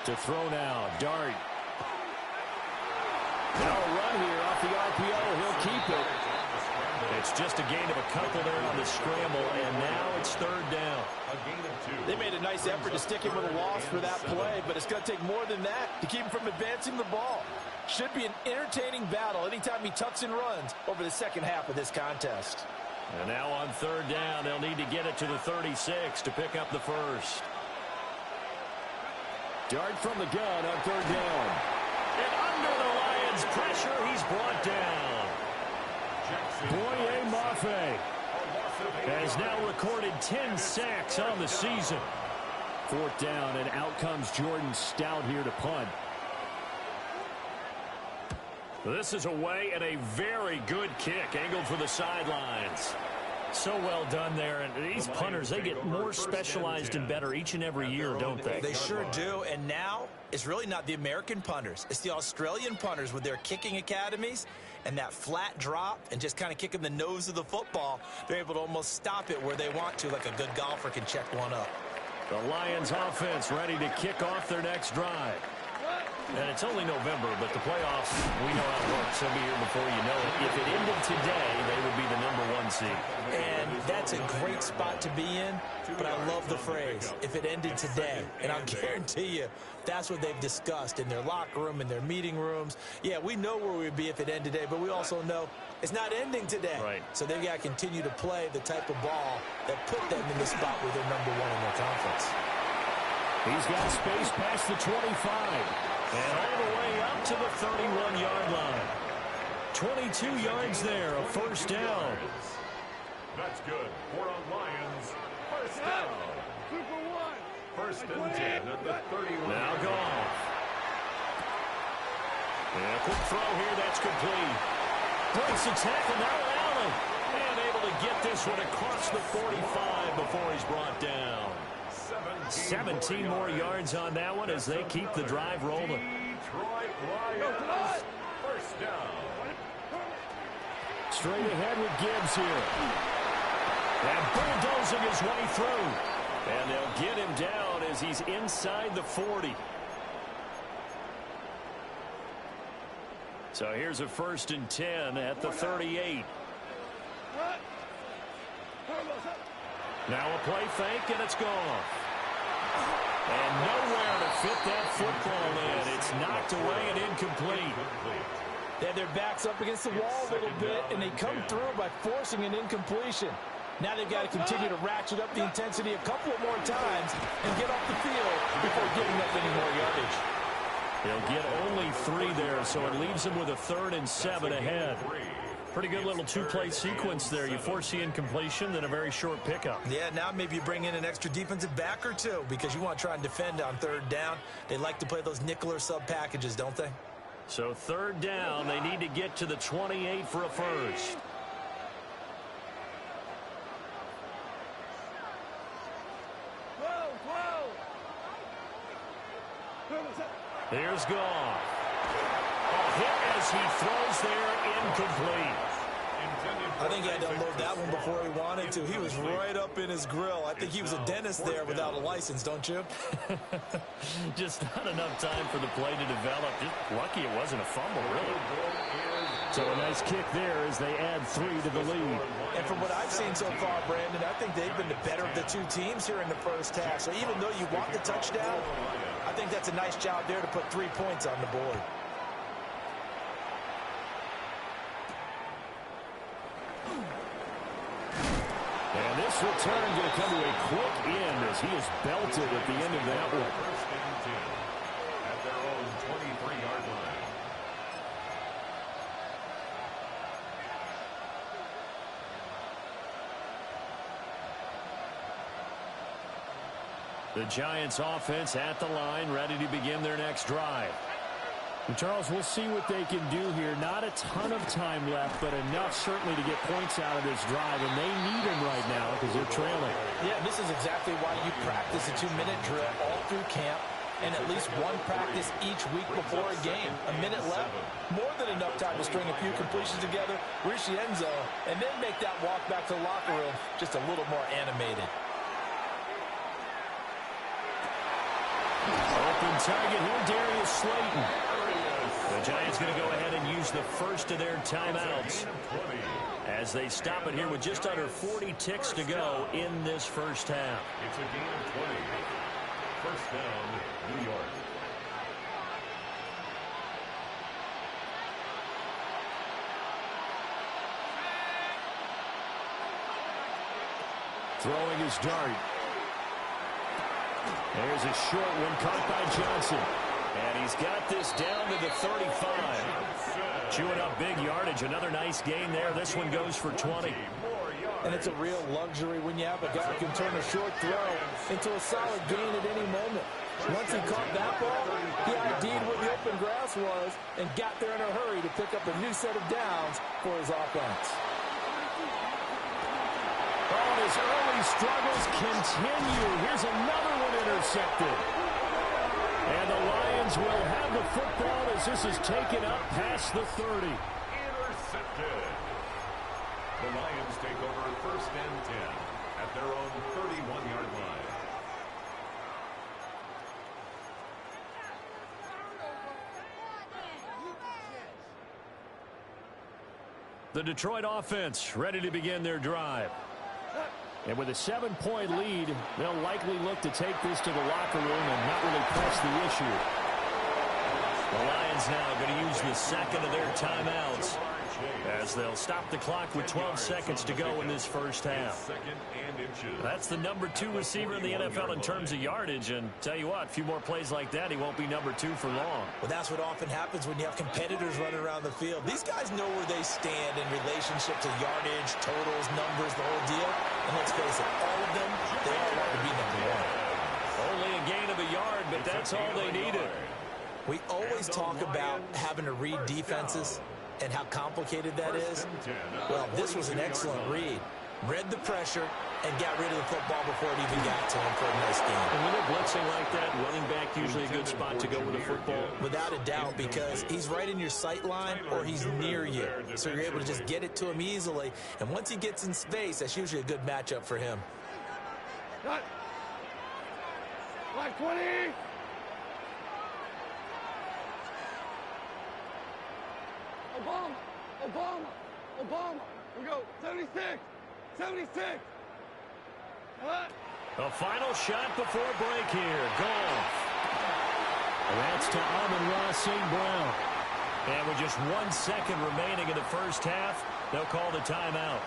To throw now, Dart. Now a run here off the RPO. He'll keep it. It's just a gain of a couple there on the scramble, and now it's 3rd down. They made a nice effort to stick him with a loss for that play, but it's going to take more than that to keep him from advancing the ball. Should be an entertaining battle anytime he tucks and runs over the second half of this contest. And now on 3rd down, they'll need to get it to the 36 to pick up the first. Dart from the gun on 3rd down. And under the Lions' pressure, he's brought down. Boye Mafe has now recorded 10 sacks on the season. 4th down, and out comes Jordan Stout here to punt. This is away, and a very good kick, angled for the sidelines. So well done there, and these punters, they get more specialized and better each and every year, don't they? They sure do, and now it's really not the American punters. It's the Australian punters with their kicking academies and that flat drop and just kind of kicking the nose of the football. They're able to almost stop it where they want to, like a good golfer can check one up. The Lions offense ready to kick off their next drive. And it's only November, but the playoffs, we know how it works. They'll be here before you know it. If it ended today, they would be the #1 seed. And that's a great spot to be in, but I love the phrase, if it ended today. And I'll guarantee you, that's what they've discussed in their locker room, in their meeting rooms. Yeah, we know where we'd be if it ended today, but we also know it's not ending today. Right. So they've got to continue to play the type of ball that put them in the spot where they're #1 in their conference. He's got space past the 25. And all the way up to the 31-yard line. 22 yards there, a 1st down. That's good. 4 on Lions. 1st down. 1st and 10 at the 31. Now Goff. And a quick throw here, that's complete. Breaks the tackle, now Allen. And able to get this one across the 45 before he's brought down. 17 more yards on that one as they keep the drive rolling. Detroit Lions. 1st down. Straight ahead with Gibbs here. And bulldozing his way through. And they'll get him down as he's inside the 40. So here's a 1st and 10 at the 38. Now a play fake, and it's gone. And nowhere to fit that football in. It's knocked away and incomplete. They had their backs up against the wall a little bit, and they come through by forcing an incompletion. Now they've got to continue to ratchet up the intensity a couple of more times and get off the field before giving up any more yardage. They'll get only 3 there, so it leaves them with a 3rd and 7 ahead. Pretty good little 2-play sequence there. You force the incompletion, then a very short pickup. Yeah, now maybe you bring in an extra defensive back or two because you want to try and defend on 3rd down. They like to play those nickel or sub packages, don't they? So 3rd down, they need to get to the 28 for a first. Here's Goff. A hit as he throws there, incomplete. I think he had to unload that one before he wanted to. He was right up in his grill. I think he was a dentist there without a license, don't you? Just not enough time for the play to develop. Just lucky it wasn't a fumble, really. So a nice kick there as they add 3 to the lead. And from what I've seen so far, Brandon, I think they've been the better of the two teams here in the first half. So even though you want the touchdown, I think that's a nice job there to put 3 points on the board. And this return going to come to a quick end as he is belted at the end of that one. First and 10 at their own 23-yard line. The Giants offense at the line, ready to begin their next drive. And Charles, we'll see what they can do here. Not a ton of time left, but enough certainly to get points out of this drive, and they need them right now because they're trailing. Yeah, this is exactly why you practice a 2-minute drill all through camp and at least one practice each week before a game. A minute left, more than enough time to string a few completions together, reach the end zone, and then make that walk back to the locker room just a little more animated. Open target here, Darius Slayton. The Giants going to go ahead and use the first of their timeouts as they stop it here with just under 40 ticks to go in this first half. It's a gain of 20. First down, New York. Throwing his dart. There's a short one caught by Johnson. And he's got this down to the 35. Chewing up big yardage. Another nice gain there. This one goes for 20. And it's a real luxury when you have a guy who can turn a short throw into a solid gain at any moment. Once he caught that ball, he ID'd where the open grass was and got there in a hurry to pick up a new set of downs for his offense. Oh, his early struggles continue. Here's another one intercepted. And the Lions will have the football as this is taken up past the 30. Intercepted. The Lions take over first and 10 at their own 31-yard line. The Detroit offense ready to begin their drive. And with a 7-point lead, they'll likely look to take this to the locker room and not really press the issue. The Lions now going to use the second of their timeouts as they'll stop the clock with 12 seconds to go in this first half. That's the number 2 receiver in the NFL in terms of yardage, and tell you what, a few more plays like that, he won't be number 2 for long. Well, that's what often happens when you have competitors running around the field. These guys know where they stand in relationship to yardage, totals, numbers, the whole deal. And let's face it, all of them, they all want to be number 1. Only a gain of a yard, but that's all they needed. We always talk about having to read defenses and how complicated that is. Well, this was an excellent read. Read the pressure and got rid of the football before it even got to him for a nice game. And when they're blitzing like that, running back usually a good spot to go with the football. Without a doubt, because he's right in your sight line or he's near you. So you're able to just get it to him easily. And once he gets in space, that's usually a good matchup for him. Like 20. Obama. We go 76. 76. A final shot before break here. Goal. And that's to Amon-Ra St. Brown. And with just 1 second remaining in the first half, they'll call the timeout.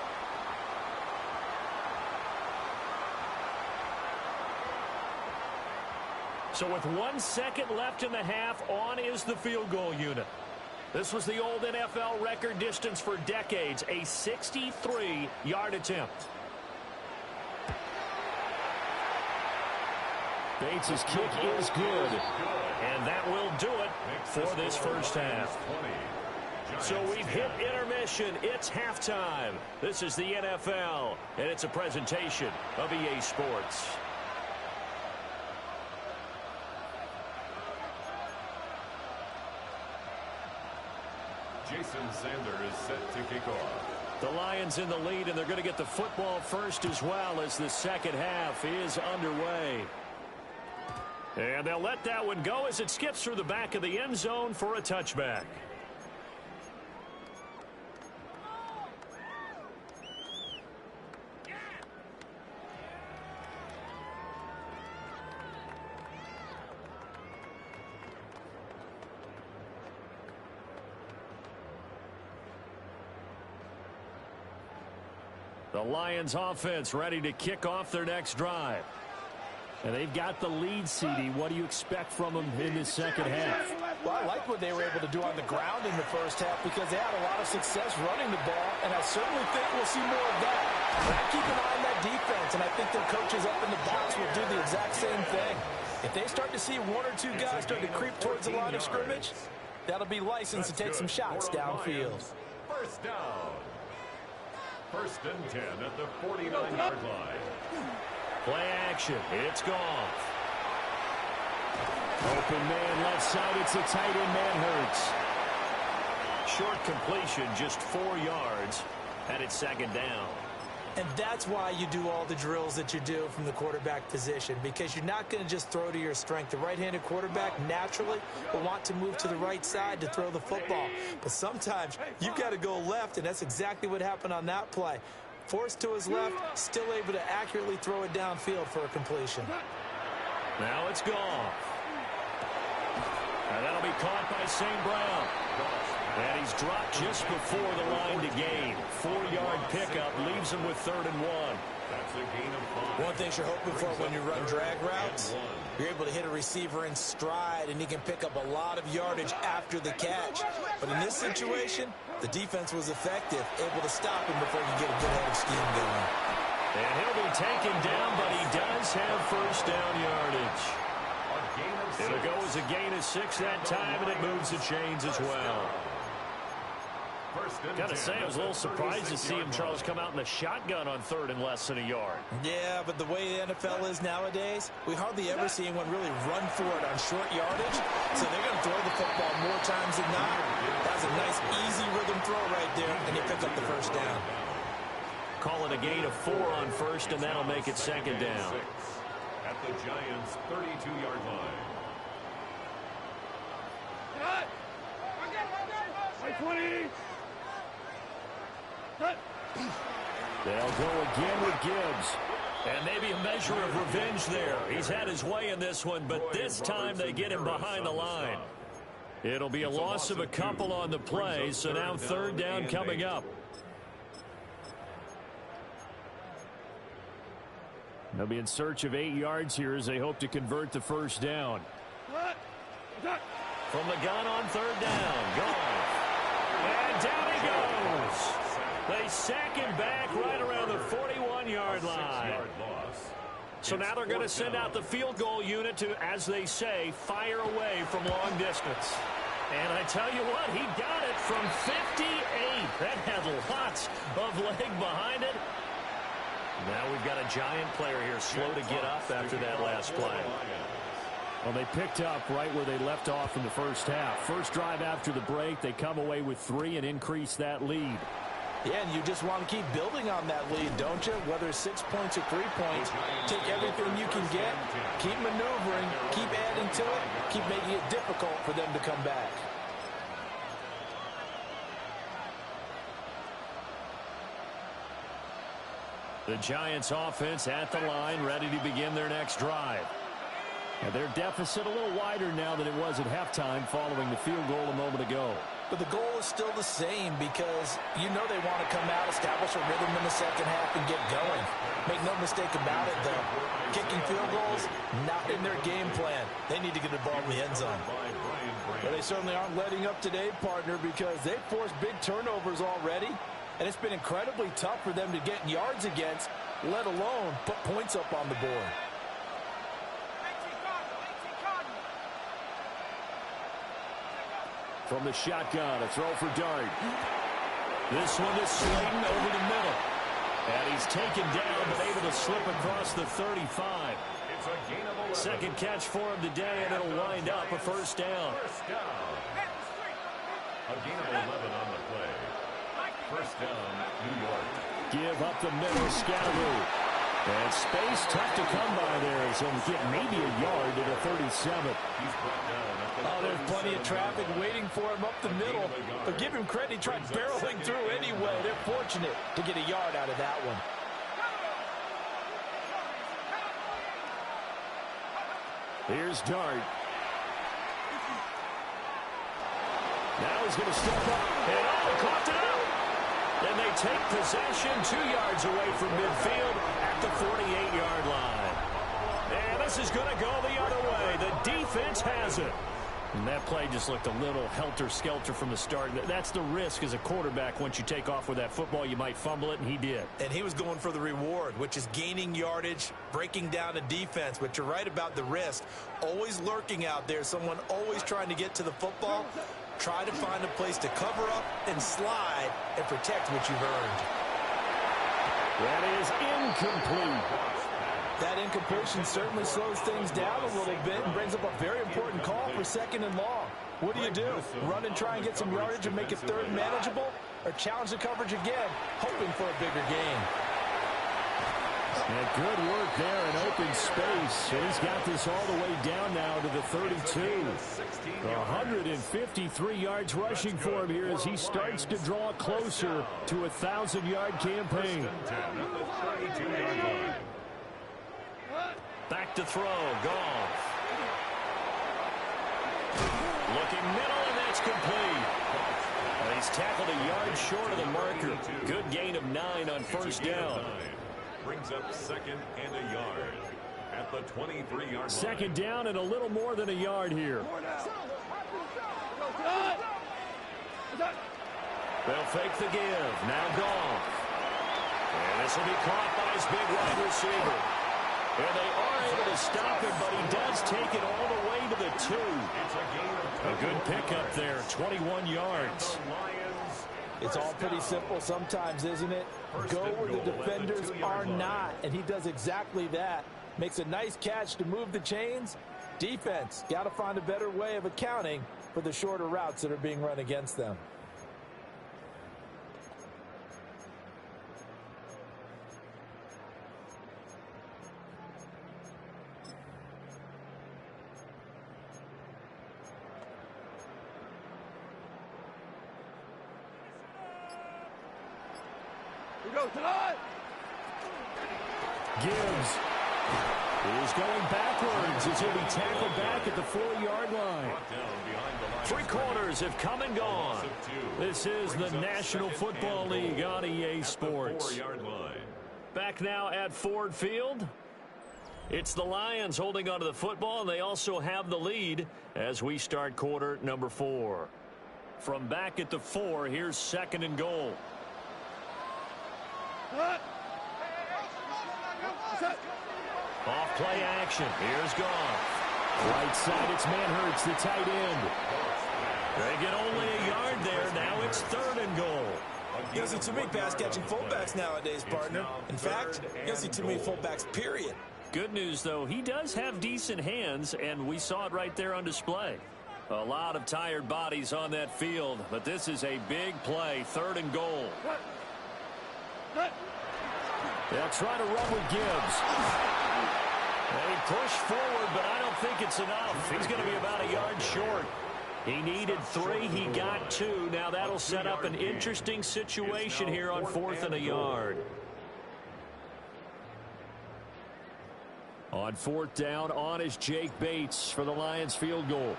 So with 1 second left in the half, on is the field goal unit. This was the old NFL record distance for decades, a 63-yard attempt. Bates' kick is good, and that will do it for this first half. So we've hit intermission. It's halftime. This is the NFL, and it's a presentation of EA Sports. Jason Sander is set to kick off. The Lions in the lead, and they're going to get the football first as well as the second half is underway. And they'll let that one go as it skips through the back of the end zone for a touchback. The Lions offense ready to kick off their next drive. And they've got the lead, CD. What do you expect from them in this second half? Well, I like what they were able to do on the ground in the first half because they had a lot of success running the ball, and I certainly think we'll see more of that. But I keep an eye on that defense, and I think their coaches up in the box will do the exact same thing. If they start to see one or two guys start to creep towards the line of scrimmage, that'll be licensed to take some shots downfield. First down. First and 10 at the 49-yard line. Play action. It's gone. Open man left side. It's a tight end man Hurts. Short completion, just 4 yards, and it's second down. And that's why you do all the drills that you do from the quarterback position, because you're not going to just throw to your strength. The right-handed quarterback naturally will want to move to the right side to throw the football. But sometimes you've got to go left, and that's exactly what happened on that play. Forced to his left, still able to accurately throw it downfield for a completion. Now it's gone. And that'll be caught by St. Brown. And he's dropped just before the line to gain. 4-yard pickup leaves him with 3rd and 1. That's a gain of 5. One thing you're hoping for when you run drag routes, you're able to hit a receiver in stride, and he can pick up a lot of yardage after the catch. But in this situation, the defense was effective, able to stop him before you get a good head of steam going. And he'll be taken down, but he does have first down yardage. It'll go as a gain of 6 that time, and it moves the chains as well. Got to say, I was a little surprised to see him, Charles, come out in the shotgun on 3rd and less than a yard. Yeah, but the way the NFL is nowadays, we hardly ever see anyone really run for it on short yardage. So they're going to throw the football more times than not. That's a nice, easy rhythm throw right there, and he picked up the first down. Call it a gain of 4 on first, and that'll make it second down. At the Giants' 32-yard line. 20. They'll go again with Gibbs. And maybe a measure of revenge there. He's had his way in this one, but this time they get him behind the line. It'll be a loss of a couple on the play, so now 3rd down coming up. They'll be in search of 8 yards here as they hope to convert the first down. From the gun on 3rd down. Gone. And down he goes. They sack him back right around the 41-yard line. So now they're going to send out the field goal unit to, as they say, fire away from long distance. And I tell you what, he got it from 58. That had lots of leg behind it. Now we've got a Giant player here slow to get up after that last play. Well, they picked up right where they left off in the first half. First drive after the break, they come away with 3 and increase that lead. Yeah, and you just want to keep building on that lead, don't you? Whether it's 6 points or 3 points, take everything you can get, keep maneuvering, keep adding to it, keep making it difficult for them to come back. The Giants offense at the line, ready to begin their next drive. And their deficit a little wider now than it was at halftime following the field goal a moment ago. But the goal is still the same because you know they want to come out, establish a rhythm in the second half, and get going. Make no mistake about it, though. Kicking field goals, not in their game plan. They need to get the ball in the end zone. But they certainly aren't letting up today, partner, because they've forced big turnovers already. And it's been incredibly tough for them to get yards against, let alone put points up on the board. From the shotgun, a throw for Dart. This one is Slayton over the middle. And he's taken down, but able to slip across the 35. It's a gain of 11. Second catch for him today, and it'll wind up a first down. A gain of 11 on the play. First down, New York. Give up the middle, Scatteroo. And space tough to come by there as he'll get maybe a yard to the 37. Oh, there's plenty of traffic waiting for him up the middle. But give him credit, he tried barreling through anyway. They're fortunate to get a yard out of that one. Here's Dart. Now he's going to step up. And caught it out. And they take possession 2 yards away from midfield at the 48-yard line. And this is going to go the other way. The defense has it. And that play just looked a little helter-skelter from the start. That's the risk as a quarterback. Once you take off with that football, you might fumble it, and he did. And he was going for the reward, which is gaining yardage, breaking down a defense. But you're right about the risk. Always lurking out there, someone always trying to get to the football. Try to find a place to cover up and slide and protect what you've earned. That is incomplete. That incompletion certainly slows things down a little bit and brings up a very important call for 2nd and long. What do? Run and try and get some yardage and make it 3rd manageable, or challenge the coverage again, hoping for a bigger gain? And good work there in open space. And he's got this all the way down now to the 32. 153 yards rushing for him here as he starts to draw closer to a 1,000-yard campaign. Back to throw. Goff. Looking middle, and that's complete. And he's tackled a yard short of the marker. Good gain of 9 on first down. Brings up 2nd and a yard at the 23-yard line. 2nd down and a little more than a yard here. They'll fake the give. Now Goff. And this will be caught by his big wide receiver. And they are able to stop him, but he does take it all the way to the 2. A good pickup there, 21 yards. It's all pretty simple sometimes, isn't it? Go where the defenders are not, and he does exactly that. Makes a nice catch to move the chains. Defense, got to find a better way of accounting for the shorter routes that are being run against them. Gibbs is going backwards as he'll be tackled back at the 4-yard line. 3 quarters have come and gone. This is the National Football League on EA Sports. Back now at Ford Field. It's the Lions holding onto the football, and they also have the lead as we start quarter number 4. From back at the 4, here's 2nd and goal. Off play action. Here's Goff. Right side, it's Manhurts, the tight end. They get only a yard there. Now it's 3rd and goal. You don't see too many pass-catching fullbacks nowadays, partner. In fact, you don't see too many fullbacks, period. Good news, though, he does have decent hands, and we saw it right there on display. A lot of tired bodies on that field, but this is a big play. 3rd and goal. They'll try to run with Gibbs. They push forward, but I don't think it's enough. He's going to be about a yard short. He needed 3. He got 2. Now that'll set up an interesting situation here on 4th and a yard. On 4th down, on is Jake Bates for the Lions field goal.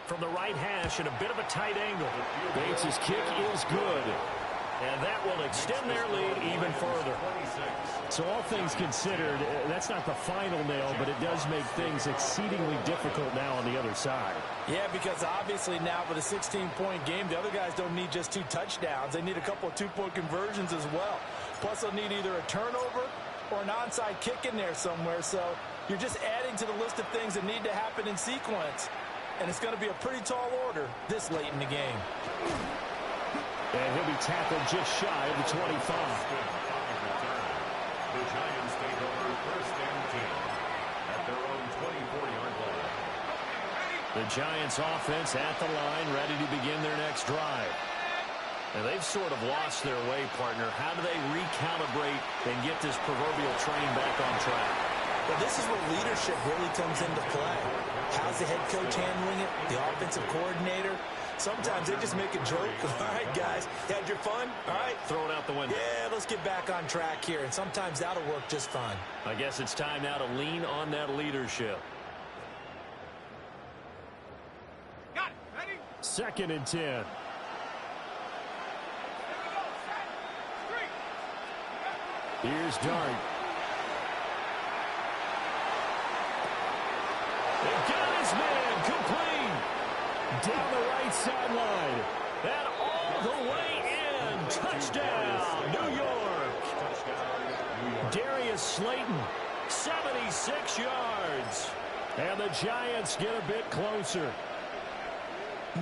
From the right hash and a bit of a tight angle. Bates' kick is good. And that will extend their lead even further. So all things considered, that's not the final nail, but it does make things exceedingly difficult now on the other side. Yeah, because obviously now with a 16-point game, the other guys don't need just 2 touchdowns. They need a couple of 2-point conversions as well. Plus, they'll need either a turnover or an onside kick in there somewhere. So you're just adding to the list of things that need to happen in sequence. And it's going to be a pretty tall order this late in the game. And he'll be tackled just shy of the 25. The Giants take over 1st and 10 at their own 24-yard line. The Giants offense at the line, ready to begin their next drive. And they've sort of lost their way, partner. How do they recalibrate and get this proverbial train back on track? Well, this is where leadership really comes into play. How's the head coach handling it? The offensive coordinator? Sometimes they just make a joke. All right, guys, you had your fun? All right. Throw it out the window. Yeah, let's get back on track here. And sometimes that'll work just fine. I guess it's time now to lean on that leadership. Got it. Ready? 2nd and 10. Here's Dart. They got his man complete. Down the right sideline. And all the way in. Touchdown, New York. Darius Slayton, 76 yards. And the Giants get a bit closer.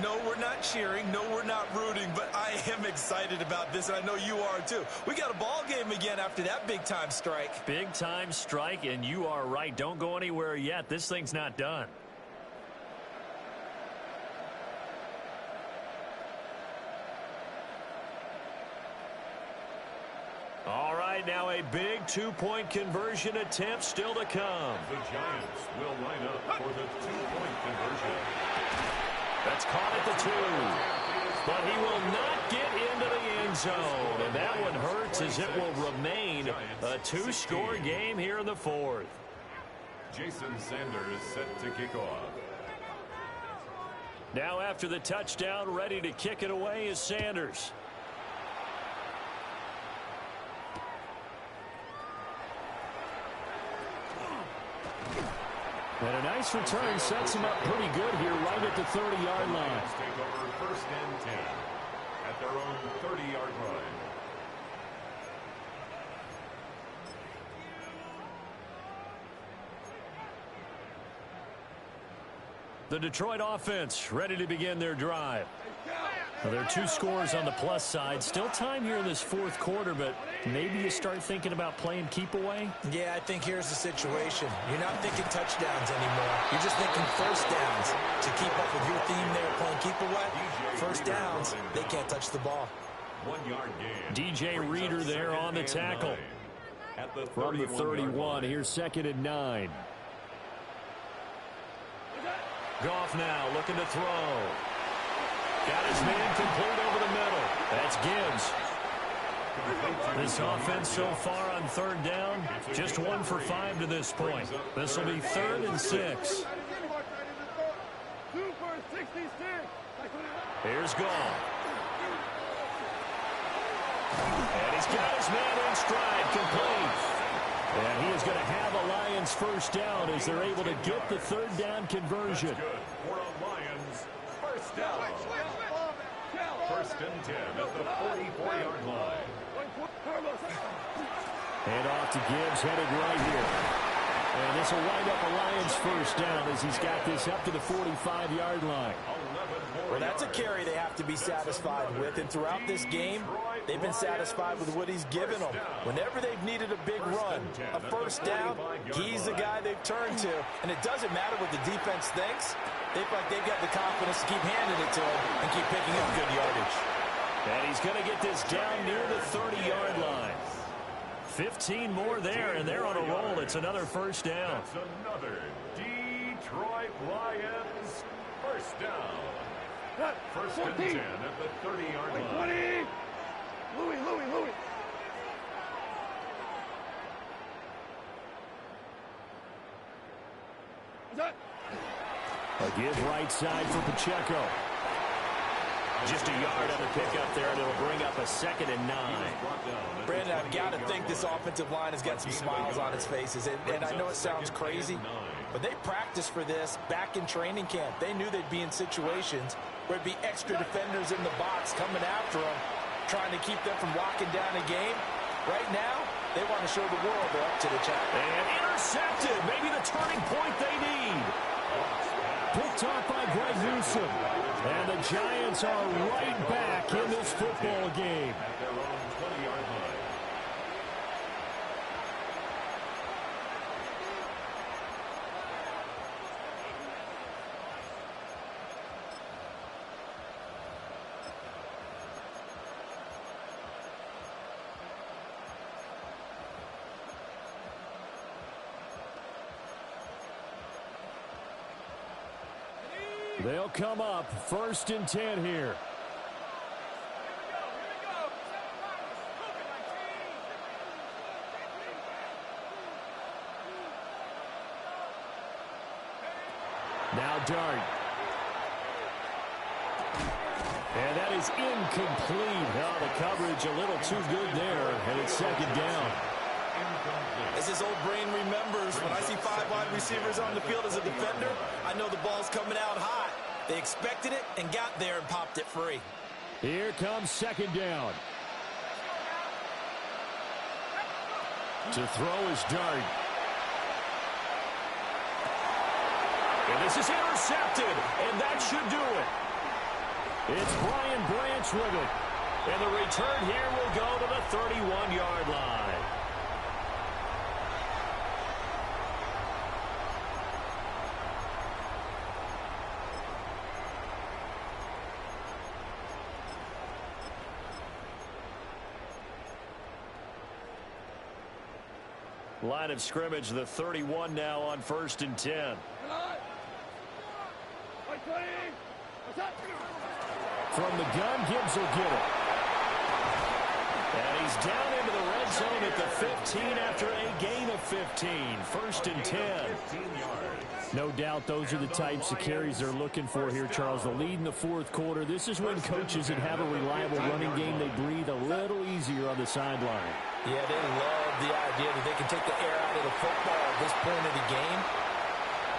No, we're not cheering. No, we're not rooting. But I am excited about this, and I know you are too. We got a ball game again after that big-time strike. Big-time strike, and you are right. Don't go anywhere yet. This thing's not done. All right, now a big 2-point conversion attempt still to come. The Giants will line up for the 2-point conversion. That's caught at the 2. But he will not get into the end zone. And that one hurts as it will remain a 2-score game here in the 4th. Jason Sanders set to kick off. Now after the touchdown, ready to kick it away is Sanders. And a nice return sets him up pretty good here right at the 30-yard line. Take over 1st and 10 at their own 30-yard line. The Detroit offense ready to begin their drive. Well, there are 2 scores on the plus side. Still time here in this 4th quarter, but maybe you start thinking about playing keep away? Yeah, I think here's the situation. You're not thinking touchdowns anymore. You're just thinking 1st downs. To keep up with your theme there, playing keep away, 1st downs, they can't touch the ball. 1-yard gain. DJ Reader there on the tackle. From the 31, here's 2nd and 9. Goff now looking to throw. Got his man complete over the middle. That's Gibbs. This offense so far on 3rd down, just 1 for 5 to this point. This will be 3rd and 6. Here's Goff. And he's got his man in stride, complete. And he is going to have a Lions 1st down as they're able to get the 3rd down conversion. That's good for a Lions 1st down. 1st and 10 at the 44-yard line. Hand off to Gibbs, headed right here. And this will wind up a Lions 1st down as he's got this up to the 45-yard line. Well, that's a carry they have to be satisfied with. And throughout this game, they've been satisfied with what he's given them. Whenever they've needed a big run, a 1st down, he's the guy they've turned to. And it doesn't matter what the defense thinks. They feel like they've got the confidence to keep handing it to him and keep picking up good yardage. And he's going to get this down near the 30-yard line. 15 more there, and they're on a roll. It's another 1st down. That's another Detroit Lions 1st down. 1st and 10 at the 30-yard line. Louis. A give right side for Pacheco. Just a yard on the pickup there, and it'll bring up a 2nd and 9. Brandon, I've got to think this offensive line has got some smiles on its faces. And I know it sounds crazy, but they practiced for this back in training camp. They knew they'd be in situations where it'd be extra defenders in the box coming after them, trying to keep them from locking down a game. Right now, they want to show the world they're up to the challenge. And intercepted. Maybe the turning point they need. Picked off by Greg Newsome. And the Giants are right back in this football game. At their own 20-yard line. They'll come up 1st and 10 here. Now Dart. And that is incomplete. Oh, the coverage a little too good there, and it's 2nd down. As his old brain remembers, when I see 5 wide receivers on the field as a defender, I know the ball's coming out hot. They expected it and got there and popped it free. Here comes 2nd down. To throw is Dart. And this is intercepted, and that should do it. It's Brian Branch with it. And the return here will go to the 31-yard line. Line of scrimmage, the 31 now on 1st and 10. From the gun, Gibbs will get it. And he's down into the red zone at the 15 after a gain of 15. 1st and 10. No doubt those are the types of carries they're looking for here, Charles. The lead in the 4th quarter. This is when coaches that have a reliable running game, they breathe a little easier on the sideline. Yeah, they love the idea that they can take the air out of the football at this point of the game.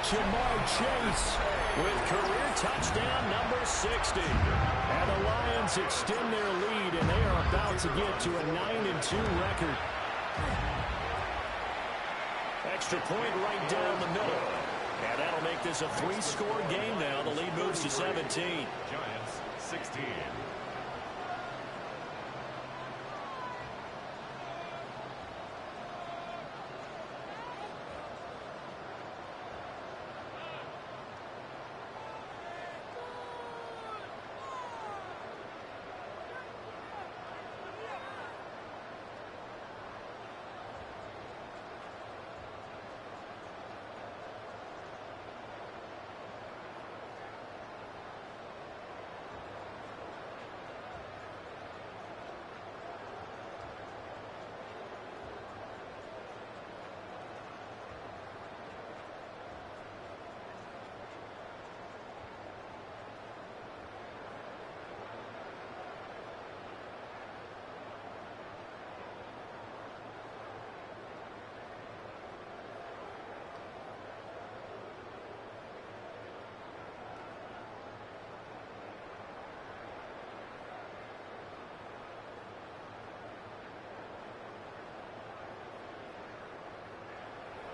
Jamar Chase with career touchdown number 60. And the Lions extend their lead, and they are about to get to a 9-2 record. Extra point right down the middle. And that'll make this a 3-score game now. The lead moves to 17. Giants 16.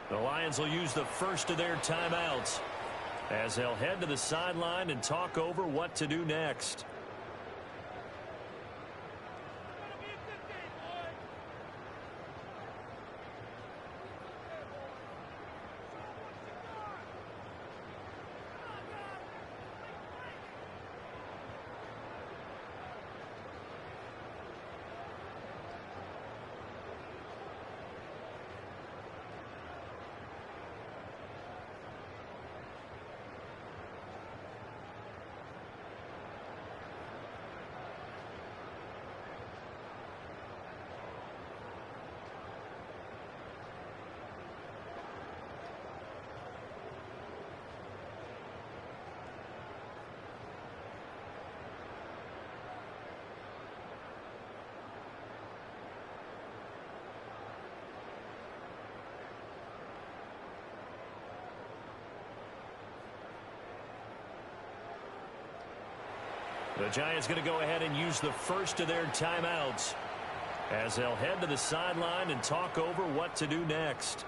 The Lions will use the first of their timeouts as they'll head to the sideline and talk over what to do next. The Giants going to go ahead and use the first of their timeouts as they'll head to the sideline and talk over what to do next.